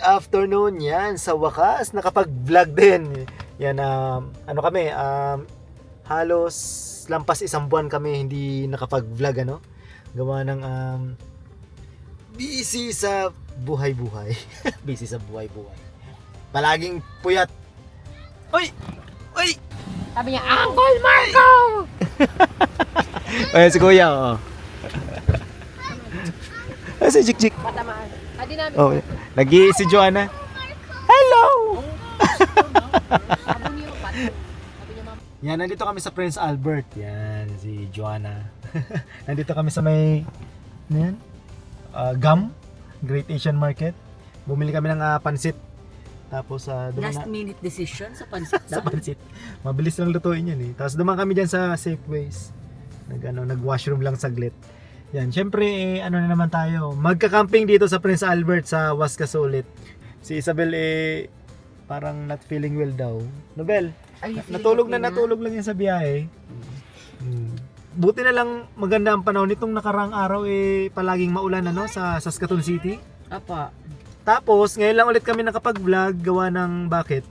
afternoon yan. Sa wakas, nakapag-vlog din. Yan, ano kami, halos lampas isang buwan kami hindi nakapag-vlog, ano? Gawa ng busy sa buhay-buhay. Busy sa buhay-buhay. Palaging puyat. Oy! Oy! Sabi niya, Uncle Marco! Ayan si Kuya, oo. Ayan si Jik Jik. Patamaan. Adi namin. Oh, lagi si Joanna. Hello! Sabi niyo, Sabi niya, ma'am. Yan, nandito kami sa Prince Albert. Yan, si Joanna. Nandito kami sa may, ano yan? GAM, Great Asian Market. Bumili kami ng pansit. Tapos, Last minute decision sa pansit sa daw. pansit. Mabilis lang lutuin yan eh. Tapos dumaan kami dyan sa Safeways. Nag-washroom lang saglit. Yan, syempre, ano na naman tayo. Magka-camping dito sa Prince Albert sa Waskas ulit. Si Isabel parang not feeling well daw. Nobel, natulog lang yan sa biyahe. Buti na lang maganda ang panahon nitong nakaraang araw palaging maulan sa Saskatoon City. Apa. Tapos ngayon lang ulit kami nakapag-vlog gawa ng bakit?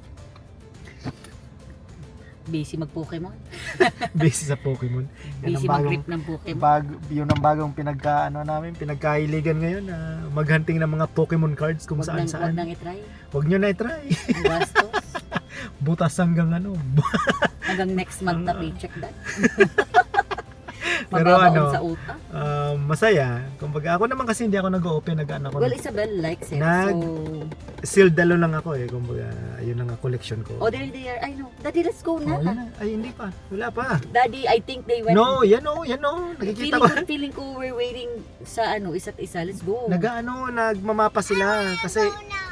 Busy mag-Pokemon. Busy sa Pokemon. Busy mag-grip ng Pokemon. Yun ang bagong pinagkahiligan ngayon na maghunting ng mga Pokemon cards kung Wag saan. nang itry. Huwag nyo na i-try. Ang gastos. Butas hanggang Hanggang next month na paycheck that. Pero Mababaon sa utak. masaya. Kumbaga ako naman kasi hindi ako nag-open ako. Well, Isabel likes it. Sealed dalo lang ako kumbaga yun ang collection ko. Oh, there they are. I know. Daddy, let's go na. Oh, yun na. Ay hindi pa. Wala pa. Daddy, I think they went. No, yan o. Nakikita ko. Feeling ko we're waiting sa isa't isa. Let's go. Nagmamapa sila kasi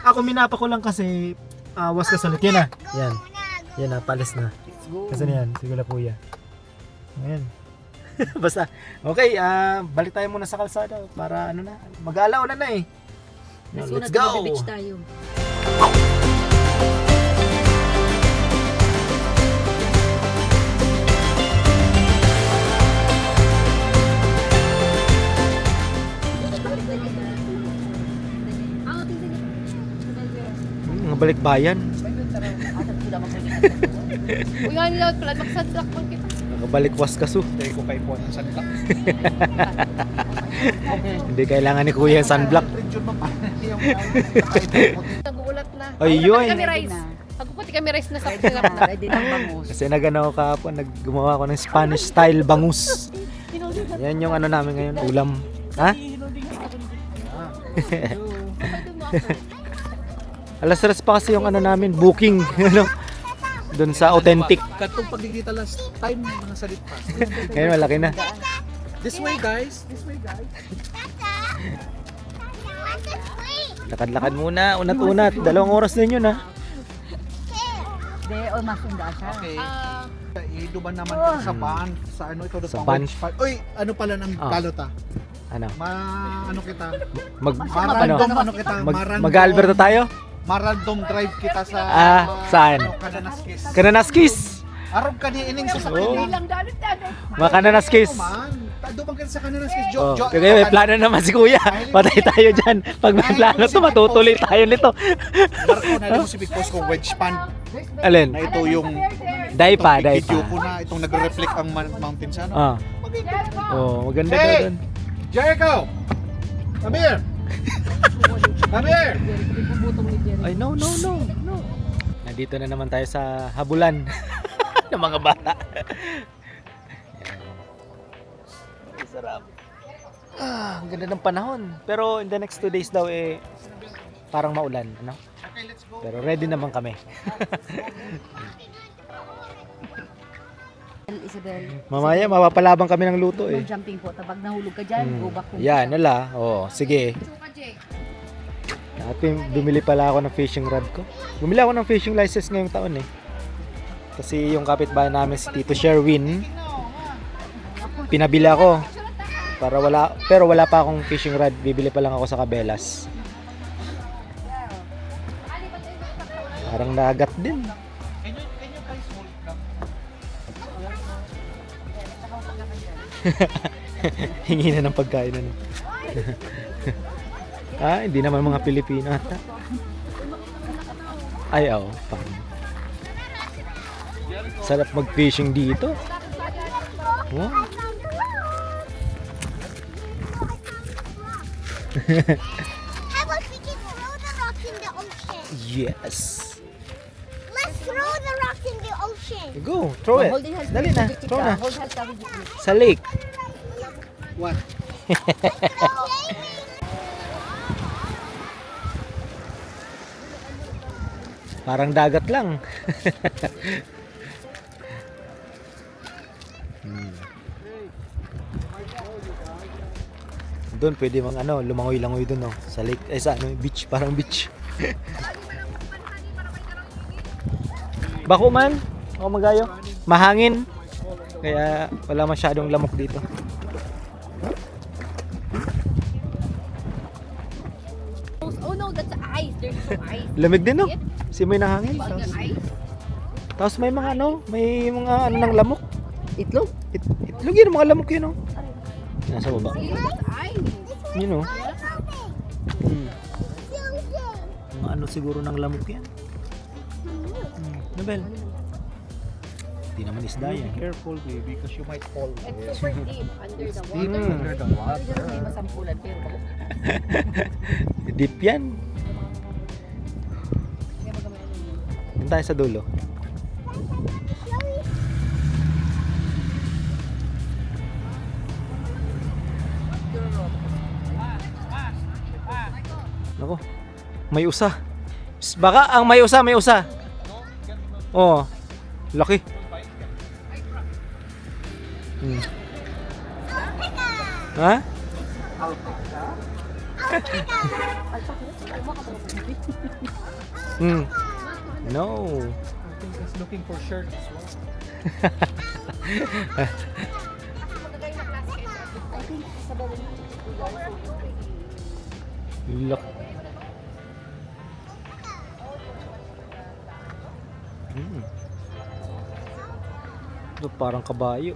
ako minapa ko lang kasi Waskas ulit. Yan na. Yan na, palis na. Let's go. Kasi yan, sigula kuya. Ayan. Basta, okay, balik tayo muna sa kalsada para mag-aalaw na eh. Now, let's go! Beach tayo. Balik bayan. Uy, nga nila, pala magsadrak man kita. Nakabalik Waskas. Hindi ko kay po ng sunblock. Hindi kailangan ni kuya yung sunblock. Nag-uulat na. Ayun. Kami rice. Pagkukuti kami rice na sa pinap na. Ready ng bangus. Kasi nagano kahapon, gumawa ko ng Spanish style bangus. Yan yung namin ngayon, ulam. Ha? Alas 3 pa kasi yung namin, booking. Doon sa authentic. Katong pagkikita last time, mga salit pa. Ngayon malaki na. This way guys. This way guys. Lakad-lakad muna, unat-unat. 2 oras din yun Hindi, o masunda siya. Okay. Ah, Iduban naman sa pan. Sa ito Sa pan? Uy, ano pala ng balota? Ano? Ano kita? Mag-Alberto Marandom tayo? Marandom drive kita sa saan? Kananaskis. Kananaskis! Arog ka ni ining sa Oo. lang dalit yan. Mga Kananaskis! Duman ka sa Kananaskis. Pero may plano naman si kuya. Patay tayo dyan. Pag may plano to, matutuloy tayo nito. Marco, nalala mo si Big Boss ko, wedge pan. Alin? Na ito yung Daipa. video ko na itong nagre-reflect ang mountain sa Ah. Oh, maganda daw doon. Jericho! Come here! Come here! Ay, no. Nandito na naman tayo sa habulan ng mga bata. Sarap. Ang ganda ng panahon. Pero in the next 2 days daw parang maulan, ano? Okay, let's go. Pero ready naman kami. Isabel. Mamaya mapapalabang kami ng luto No jumping po. Tabag nahulog ka dyan, go back home. Yan, sige. Dati bumili pala ako ng fishing rod ko. Bumili ako ng fishing license ngayong taon Kasi yung kapitbahay namin si Tito Sherwin, pinabili ako. Pero wala pa akong fishing rod. Bibili pa lang ako sa Cabela's. Parang dagat din. Hingi na ng pagkain hindi naman mga Pilipino ata. Ay, oh. Sarap mag-fishing dito. Oh. How about we can throw the rock in the ocean? Yes. Let's throw the rock in the ocean. Go, throw it. Hold hands. Dali na, throw na. Hold hands kami dito. Sa lake. What? Parang dagat lang. Doon pwede mang lumangoy-langoy doon sa lake, sa beach, parang beach. Bako man, o magayo. Mahangin. Kaya wala masyadong lamok dito. Oh no, that's ice. There's no ice. Lamig din, no? Simoy ng hangin. There's ice. Tapos may mga may mga ng lamok. Itlog? Itlog yun, mga lamok yun, Nasa baba. See, that's ice. You know. Hmm. Something. Mga siguro ng lamok yan. Nabel. Hindi naman isda yan. Careful, baby, because you might fall. It's super deep under the Deep water. under the water. Hindi masampulan pero Deep yan. Yan tayo sa dulo. Nako, may usa. Baka ang may usa, may usa. Oh, laki. Ha? No. He's looking for shirt as well. Look. Ito parang kabayo.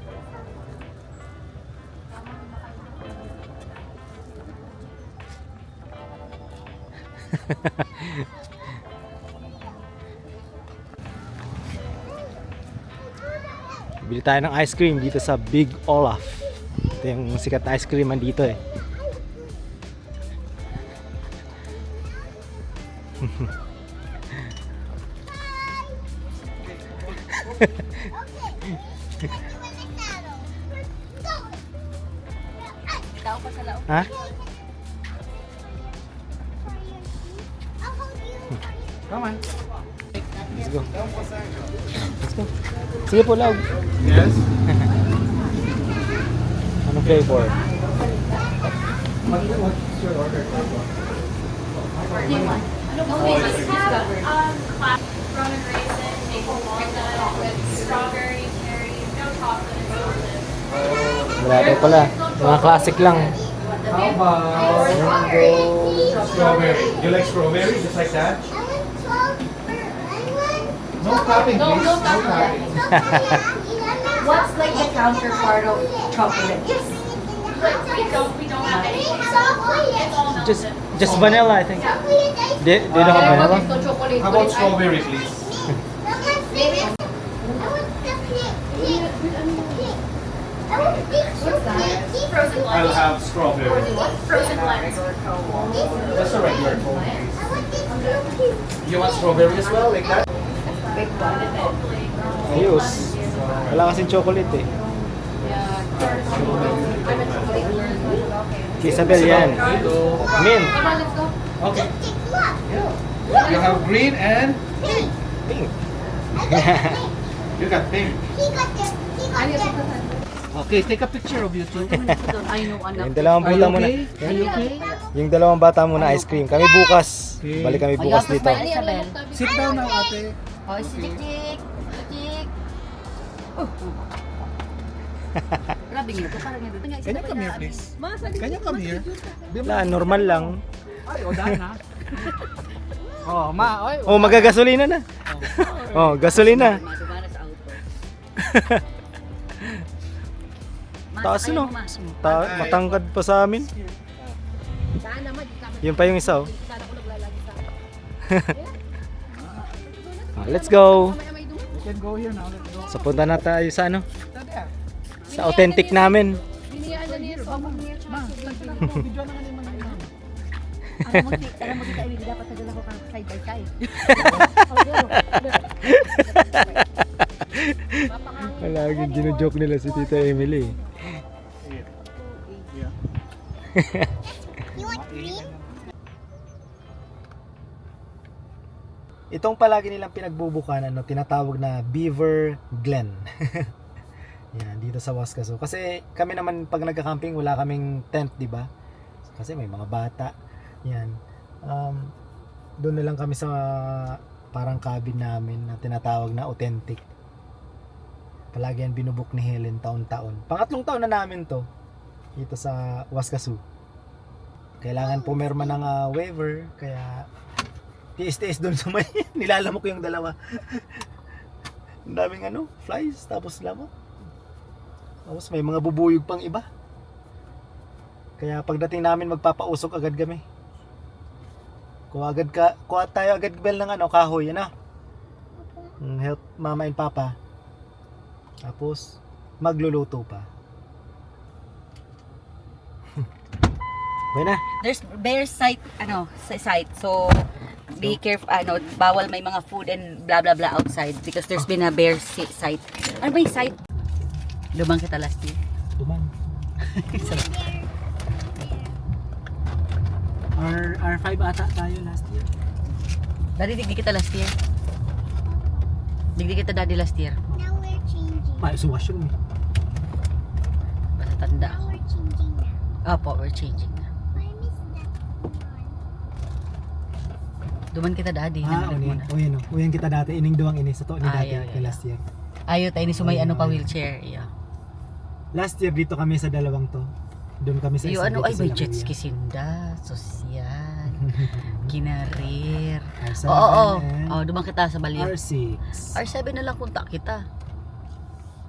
Bili tayo ng ice cream dito sa Big Olaf. Ito yung sikat na ice cream dito tao pa sa lao. Ha? Come on. Let's go. Let's go. Sige po, Lag. Yes. Anong flavor? What's your order? Roman raisin, maple walnut, with strawberry, cherry, no chocolate, no chocolate. Wala daw pala. Mga classic lang. How about strawberry? You like strawberry just like that? No tapping, No, please. no tapping. What's like the counterpart of chocolate? We don't have anything. It's all melted. Just vanilla, I think. They don't have vanilla? So chocolate. How about strawberry, please? Frozen I'll blend. have strawberry. Frozen blend. That's a regular cone. You want strawberry as well, like that? Ayos. Wala kasing chocolate Isabel yan. Min. Come on, let's go. Okay. You have green and Pink. you got pink. Ano yung Okay, take a picture of you two. I know, anak. Yung dalawang Are you bata muna. okay? Are you okay? Yung dalawang bata muna ice cream. Kami bukas. Okay. Balik kami bukas Ayos, dito. mas may- Isabel. Sit down now, ate. Oh, si Jik-Jik. Jik-Jik. Grabe nga ito. Parang ito. Can you come here, please? Can you come here? Wala, normal lang. Ay, o dahil na. Oh, ma, oy. Oh, magagasolina na. Oh, gasolina. Madumana sa auto. Taas Masakay no? mo, mas. Matangkad pa sa amin. Saan naman? Yun pa yung isa Sana ako naglalagi sa Let's go! We can go here now. Let's go. So punta na tayo sa ano? Sa authentic namin. Biniyaan na niya so niya tsaka Video na nga naman yun. Alam mo kita, Emily, dapat nadala ko kang side by side. Palaging gino-joke nila si Tita Emily. You want green? Itong palagi nilang pinagbubukan, ano, tinatawag na Beaver Glen. Yan, dito sa Wascaso. Kasi kami naman pag nagka-camping, wala kaming tent, di ba? Kasi may mga bata. Yan. Doon na lang kami sa parang cabin namin na tinatawag na authentic. Palagi yan binubuk ni Helen taon-taon. Pangatlong taon na namin to dito sa Wascaso. Kailangan pumirma ng waiver, kaya tiis-tiis doon sa may nilalamok yung dalawa. Ang daming flies, tapos lamok. Tapos may mga bubuyog pang iba. Kaya pagdating namin magpapausok agad kami. Kuha tayo agad bel ng kahoy, yan na. Help mama and papa. Tapos magluluto pa. Buena. There's bear site, site. So, be careful, bawal may mga food and blah blah blah outside because there's been a bear site. Ano ba yung site? Lumang kita last year. Duman. R5 ata tayo last year. Daddy, digdi kita last year. Digdi kita daddy last year. Now we're changing. Sa washroom eh. Basta tanda. Now we're changing now. Opo, we're changing na. I miss that one. Duman kita daddy. Nandun mo na. Uyan kita dati, ining duwang ini sa to ni dati Ayaw, kay ayaw. last year. Ayaw tayo ni sumay Ayaw, pa ayaw. wheelchair. Yeah. Last year dito kami sa dalawang to. Doon kami sa Yung isa ano, dito ay sa may La jet Jolla. ski sinda. Sosyal. Kinarir. R7 Oo. and Oh, dumang kita sa Baliw. R6. R7 na lang kontak kita.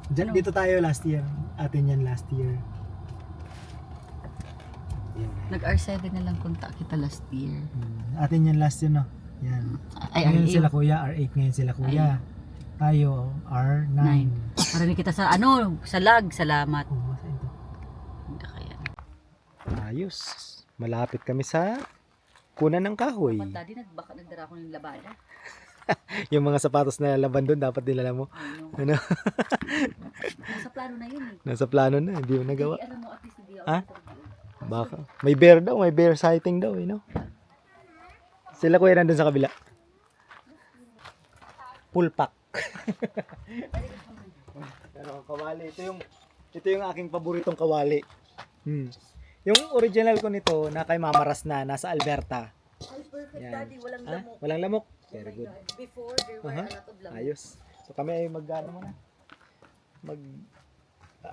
Diyan, dito tayo last year. Atin yan last year. Yan. Nag R7 na lang kontak kita last year. Atin yan last year, no? Yan. Ay, Ngayon R8. sila kuya, R8 ngayon sila kuya. Tayo, R9. 9. Para kita sa sa lag. Salamat. Oh, saan to? Hindi kaya. Ayos. Malapit kami sa kunan ng kahoy. Daddy, nagdara ko ng labada. Yung mga sapatos na laban doon, dapat nilala mo. Ano? Nasa plano na yun eh. Nasa plano na, hindi mo nagawa. Hindi, alam mo, at least hindi ako. Ha? Baka. May bear daw, may bear sighting daw, Sila kuya nandun sa kabila. Full pack. Pero kawali, ito yung aking paboritong kawali. Yung original ko nito na kay Mama Ras na nasa Alberta. Ay, perfect, Yan. Daddy. Walang Ha? lamok. Walang lamok. Very good. Before, there were a lot of lamok. Ayos. So kami ay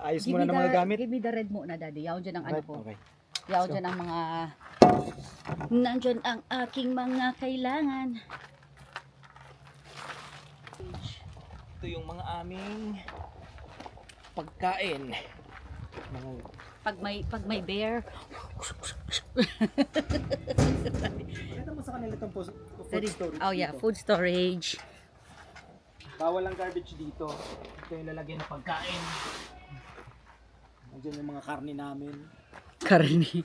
ayos muna ng mga gamit. Give me the red muna, Daddy. Yaon dyan ang ano Right? ko. Okay. Yaon dyan ang mga... Nandyan ang aking mga kailangan. Ito yung mga aming pagkain. Pag may bear, Ito mo sa kanila itong food Daddy, storage. oh yeah, dito. food storage. Bawal ang garbage dito. Ito yung lalagyan ng pagkain. Nandiyan yung mga karne namin. Karni.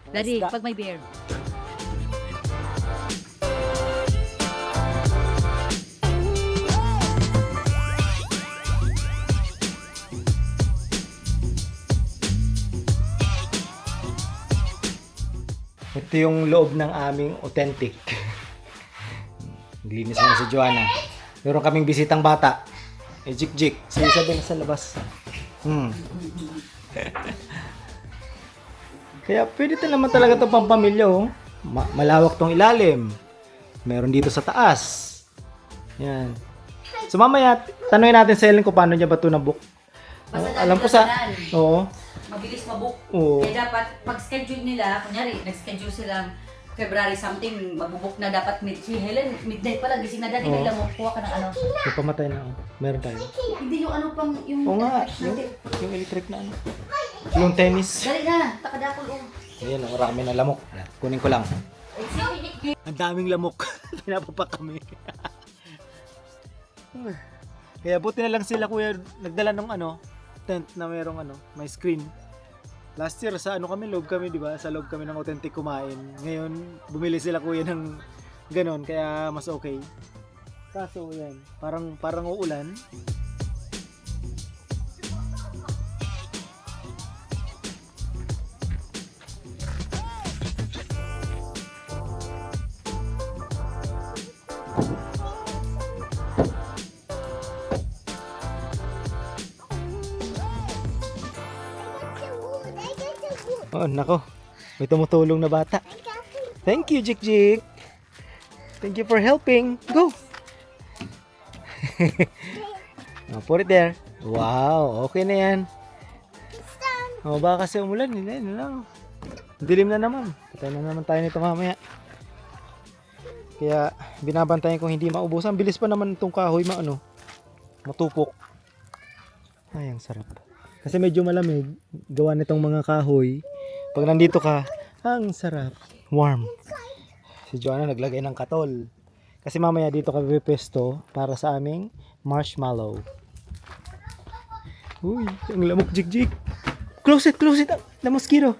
Daddy, Isda. pag may bear. Ito yung loob ng aming authentic. Naglinis na si Joanna. Meron kaming bisitang bata. Jik-jik. Si Isabel sa labas. Kaya pwede naman talaga ito pang pamilya. Oh. Malawak tong ilalim. Meron dito sa taas. Yan. So mamaya, tanungin natin sa Helen kung paano niya ba ito nabook. Alam ko sa... Oo. Mabilis mabook. Oo. Kaya dapat, pag-schedule nila, kunyari, nag-schedule silang February something, magbubuk na dapat si Helen, midnight pala, gising na dati, Oo. kailan mo, kuha ka ng ano. Yung pamatay na. Meron tayo. Hindi yung ano pang, yung... Oo nga. Yung electric na ano. Yung tennis. Dali na, takadakol oh. Ayan, marami na lamok. Kunin ko lang. Ang daming lamok. Pinapapak kami. Kaya buti na lang sila kuya nagdala ng tent na mayroong may screen. Last year sa kami, loob kami, di ba? Sa loob kami ng authentic kumain. Ngayon, bumili sila kuya ng ganon, kaya mas okay. Kaso yan, parang uulan. Oh, nako. May tumutulong na bata. Thank you, Jik. Thank you for helping. Go. Oh, put it there. Wow, okay na yan. Oh, baka kasi umulan. Hindi na lang. Dilim na naman. Patay na naman tayo nito mamaya. Kaya binabantayan kong hindi maubusan. Bilis pa naman itong kahoy matupok. Ay, ang sarap. Kasi medyo malamig. Gawa nitong mga kahoy. Pag nandito ka, ang sarap. Warm. Si Joanna naglagay ng katol. Kasi mamaya dito kami pesto para sa aming marshmallow. Uy, ang lamok, Jik. Close it. The mosquito.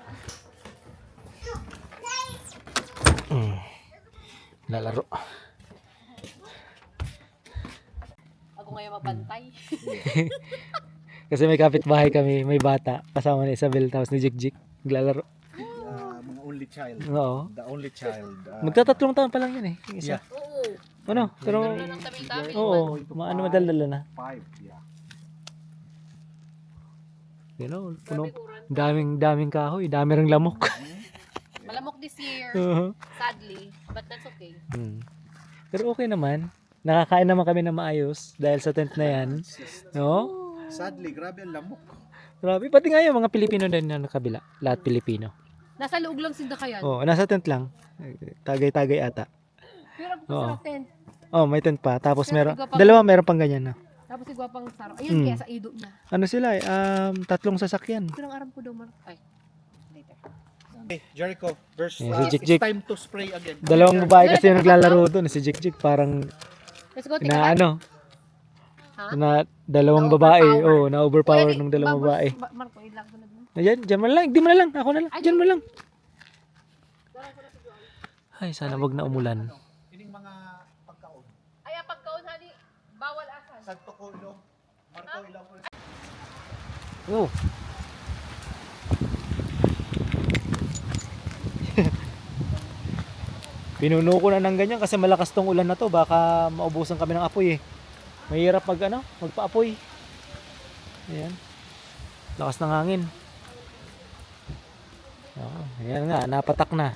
Lalaro. Ako ngayon mabantay. Kasi may kapitbahay kami, may bata. Kasama ni Isabel, tapos ni Jik. Naglalaro. Mga only child. Oo. The only child. Magtatatlong taon pa lang yan eh. Yung isa. Oo. Ano? Pero, Ng tabi-tabi. oo. Madaldala na. 5, yeah. You know, puno. Daming kahoy. Dami ring lamok. Malamok this year. Sadly. But that's okay. Pero okay naman. Nakakain naman kami na maayos dahil sa tent na yan. No? Sadly, grabe ang lamok. Grabe. Pati nga yung mga Pilipino din na nakabila. Lahat Pilipino. Nasa loob lang sinda kayan. Oo, nasa tent lang. Tagay-tagay ata. Pero Oo. sa tent. Oh, may tent pa. Tapos Pero meron, ikaw pang- dalawa meron pang ganyan na. Tapos si Gwapang Saro. Ayun, kaya sa ido na. Ano sila 3 sasakyan. Ito lang aram ko daw. Ay. Later. Okay, Jericho, verse Yeah, si Jik. it's time to spray again. Dalawang babae kasi yung naglalaro doon. Si Jik parang Let's go. na Ha? na dalawang babae. Oh, na overpower ng dalawang babae. Marco, ilang ko na doon. Ayan, dyan mo lang. Di mo na lang. Ako na lang. Dyan mo lang. Ay, sana wag na umulan. Ining mga pagkaon. Ay, ang pagkaon, honey. Bawal asan. Santo Culo, Marco ilang po. Oh. Pinuno ko na ng ganyan kasi malakas tong ulan na to. Baka maubusan kami ng apoy eh. Mahirap magpa-apoy. Ayan. Lakas ng hangin. Oh, ayan nga, napatak na.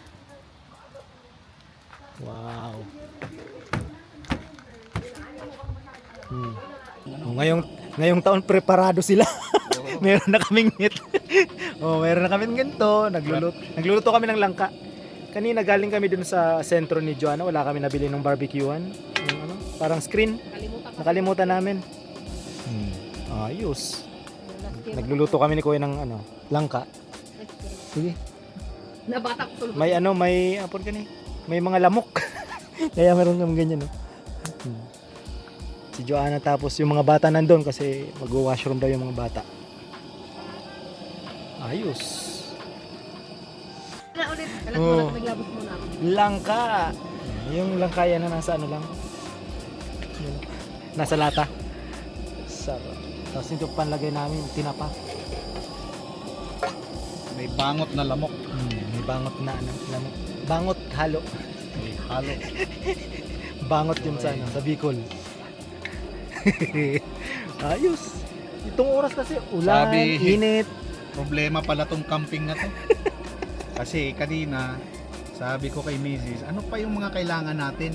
Wow. Ngayong taon preparado sila. Meron na kaming net. Meron na kaming ganito. Nagluluto kami ng langka. Kanina galing kami dun sa sentro ni Joanna. Wala kami nabili ng barbecuean. Yung parang screen. Nakalimutan namin. Ayos. Nagluluto kami ni Kuya ng langka. Sige. Nabata ko tulog. May apon ka ni. May mga lamok. Kaya meron kami ganyan, no. Si Joanna tapos yung mga bata nandun kasi mag-washroom daw yung mga bata. Ayos. Na ulit. Alam Oh. mo, naglabos muna ako. Langka. Yung langka yan na nasa lang. Yun. Nasa lata. Sarap. Tapos ito panlagay namin tinapa. May bangot na lamok. May bangot na lamok. Bangot halo. May halo. Bangot yun sa sa Bicol. Ayos. Itong oras kasi ulan, Sabi- init. Problema pala tong camping na to. Kasi kanina, sabi ko kay Mrs., ano pa yung mga kailangan natin?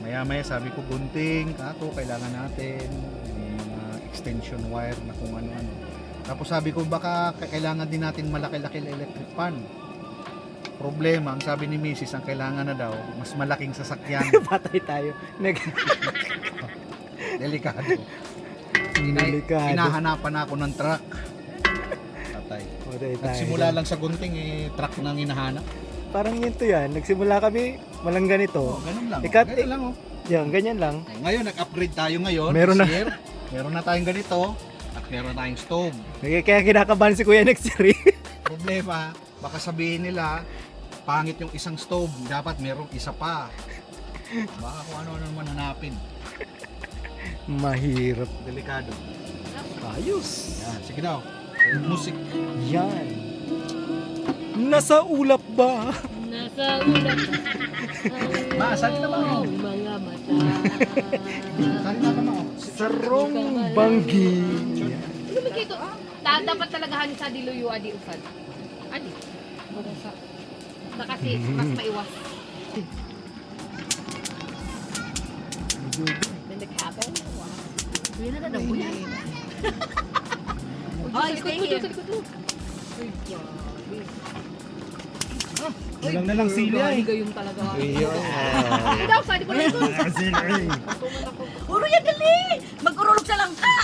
Maya-maya sabi ko, gunting, kako, kailangan natin. Yung mga extension wire na kung ano-ano. Tapos sabi ko, baka kailangan din natin malaki-laki na electric fan. Problema, ang sabi ni Mrs., ang kailangan na daw, mas malaking sasakyan. Patay tayo. Delikado. Delikado. Hinahanapan ako ng truck. Patay. Patay tayo. Nagsimula lang sa gunting, truck nang hinahanap. Parang yun to yan. Nagsimula kami walang ganito. Ganun lang. Ikat- Ganun lang, oh. Yan, ganyan lang. Ngayon, nag-upgrade tayo ngayon. Meron na. This year. Meron na tayong ganito. At meron na tayong stove. Kaya kinakabahan si Kuya next year. Problema, baka sabihin nila, pangit yung isang stove. Dapat merong isa pa. Baka kung ano naman hanapin. Mahirap. Delikado. Ayos. Yan, sige daw. Music. Yan. Nasa ulap ba? Nasa ulap Saan na ba ako? mga mata. Saan na ba ako? Sarong banggi. Ano ba dito? Dapat talaga hanin sa diluyo adi usad. Adi. Sa kasi mas maiwas. Then nag-happen. Wow. Yun na daw. Ay, stay here. Sa likod mo. Kulang na lang sila eh. Gayon talaga. Ayun. Hindi daw, sadi ko lang ito. Sila eh. Uro yan, dali! Mag-urulog sa langka!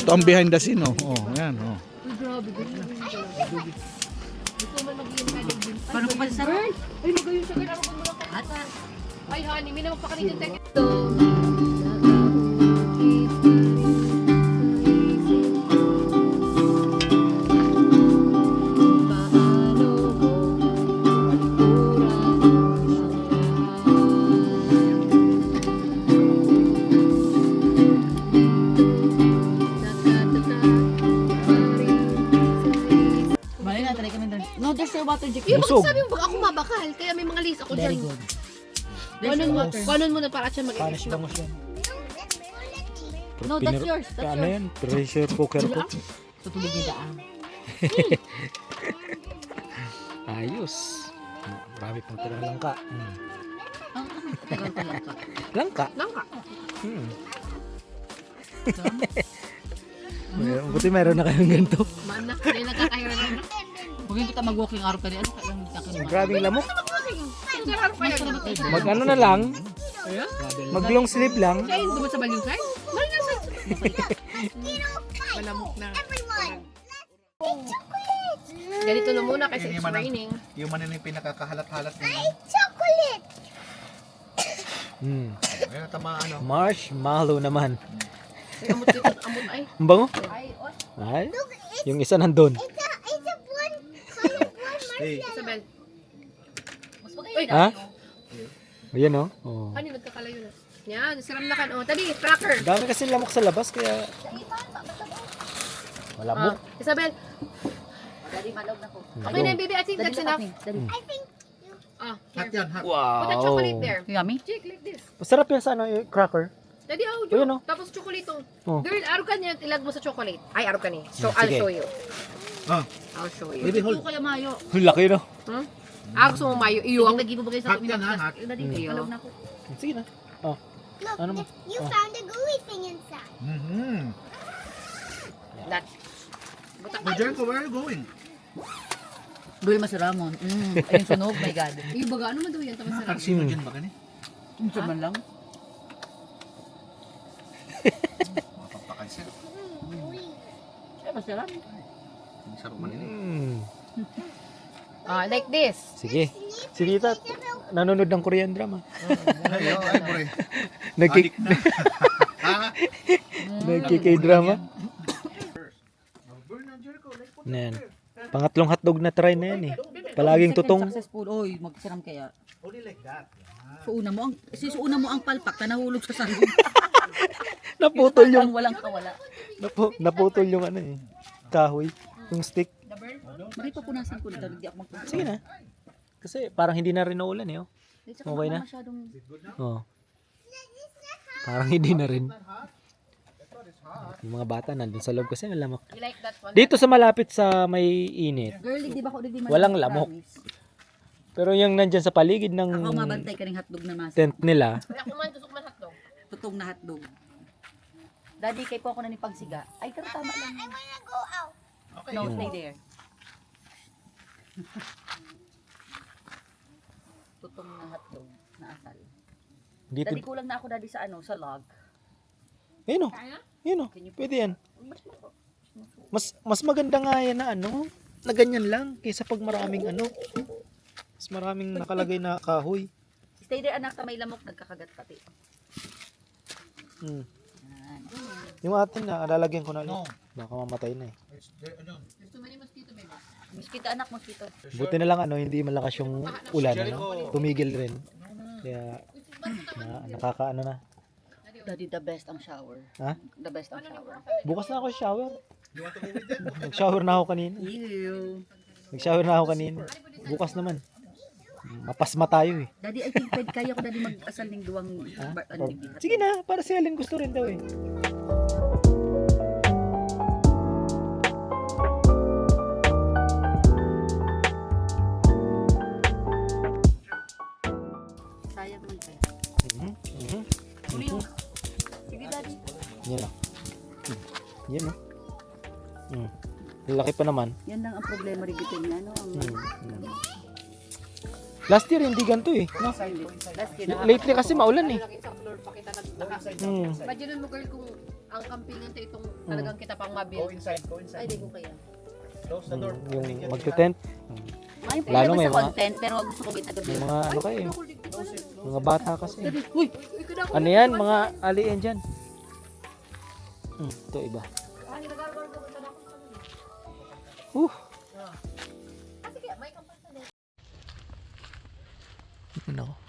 Ito ang behind the scene, oh. Oh, yan, oh. Uy, grabe. Gusto mo mag-iin ka din. Paano ko pa sa Ay, magayon siya. Kaya ako muna ka. Ata. Ay, honey, may naman pa kanina yung tekito. Mali na, try kami doon. No, there's your water, Jake. Yung Busog. bakit sabi mo, baka ako mabakal. Kaya may mga lace ako dyan. Very good. Kuhanon mo na para siya Punish mag-iis. lang mo siya. No, that's yours. That's Ano yours. yan? Pressure cooker po. Tutulog niya daan. Ayos. Marami pang tira langka. Tagal ko lang pa. Langka? Langka. Buti meron na kayong ganito. Maanak, may nagkakahiran na. Huwag yung kita mag-walking araw ka rin. Ano kaya yung takin mo? Grabing lamok. Nagkakahiran pa yan. Mag ano na lang. Mag long sleeve lang. Kaya yung dumat sa balyong side? Balyong side. Malamok na. Ganito na muna kasi it's raining. Yung man yung pinakakahalat-halat na yun. Chocolate. Ayun, tama ano. Marshmallow naman. Ay, amot dito. Amot ay. Ang bango? Ay, oy. Ay. Yung isa nandun. It's a one color one. Hey, Isabel. Mas magay Uy, Ha? Ayan o. Oh. ano nagkakalayo na? Yan, siram na kan. Oh, tadi, tracker. Dami kasi lamok sa labas kaya malabok. Isabel. Daddy, malog na ko. Okay na yung baby. I think that's enough. Daddy. hot yan, hot. Put a chocolate there. Yummy? Jake, like this. Masarap yan sa ano, yung cracker. Daddy, oh, Ayun, oh. Tapos chocolate to. Oh. Girl, araw ka niya, ilag mo sa chocolate. Ay, araw ka niya. So, I'll Sige. show you. Oh, I'll show you. baby, hold. Ito kaya mayo. Ang laki no. Hmm? Ah, gusto mo mayo. Iyo. Yung nag-ibo ba kayo sa Hot yan, ha? Hot. Daddy, Iyo. malog na ko. Sige na. Oh. Look, Ano mo? you found a gooey thing inside. Mm-hmm. That. Butak. So, Jericho, where are you going? Doy Masiramon. Ayun sunog, my God. Iyo, baga, ano man daw yan? Tama sarap. Karsino dyan ba gani? Minsan man lang. Mapapakay siya. Ay, masarap. Hindi sarap man ini. Ah, like this. Sige. Si Rita, nanonood ng Korean drama. Ay, oh, ay, pre. Nagki Adik na. Nagki-K-drama. Na yan. Pangatlong hotdog na try na yan eh. Palaging tutong. Successful. Oy, magsiram kaya. Only like that. Suuna mo ang palpak na nahulog sa sarili. Naputol yung Walang kawala. naputol yung ano eh. Kahoy, yung stick. Mari pa punasan ko dito, hindi ako magpunta. Sige na. Kasi parang hindi na rin naulan eh. Oh. Okay na? Masyadong Oh. Parang hindi na rin. Yung mga bata nandun sa loob kasi nalamok. You like that one? Dito sa malapit sa may init. girl, di ba ko di man. Walang lamok. Pero yung nandyan sa paligid ng Ako mabantay ka ng hotdog na masa. tent nila, Kaya kumain, tusok man hotdog. Tutong na hotdog. Daddy, kay po ako na ni pagsiga. Ay, pero tama lang. I wanna go out. Okay. No, stay there. Tutong na hotdog na asal. dito, Daddy, kulang na ako daddy sa ano, sa log. ayun o, ayun o, pwede yan. Mas maganda nga yan na ano, na ganyan lang, kaysa pag maraming ano, mas maraming nakalagay na kahoy. Stay there anak, may lamok nagkakagat pati. Hmm. Yan. Yung atin na, lalagyan ko na ulit. No. Baka mamatay na eh. Mosquito anak, mosquito. Buti na lang hindi malakas yung ulan, tumigil rin. Kaya nakakaano na. Daddy, the best ang shower. Ha? The best ang shower. Bukas na ako shower. Nag-shower na ako kanina. Ew. Nag-shower na ako kanina. Bukas naman. Mapasma tayo eh. Daddy, I think pwede kaya ko daddy mag-asal ng duwang bibigat. Sige na, para si Helen gusto rin daw eh. Sayang naman kaya. Sige daddy. Yan o. Yan o. Laki pa naman. Yan lang ang problema rin dito niya. Ano? Last year hindi ganito eh. No? Last year, Lately kasi maulan eh. Lagi isang floor pa kita nagtaka. Hmm. Imagine mo girl kung ang campingan to itong talagang kita pang mabil. Go inside. Ay, di ko kaya. Close the door. Yung magte-tent. may Lalo problema may sa mga- content, pero gusto ko kita gabi. May mga ano kayo. Mga bata kasi. Uy! Ano yan? Mga alien dyan. Ito iba. Ano?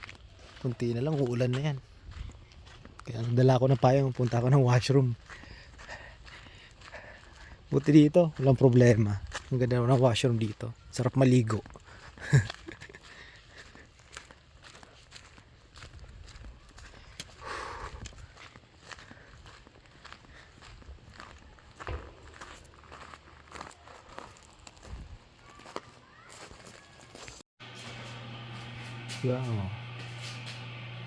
Kunti na lang, uulan na yan. Kaya dala ko ng payong, punta ako ng washroom. Buti dito, walang problema. Ang ganda ng washroom dito. Sarap maligo. Wow.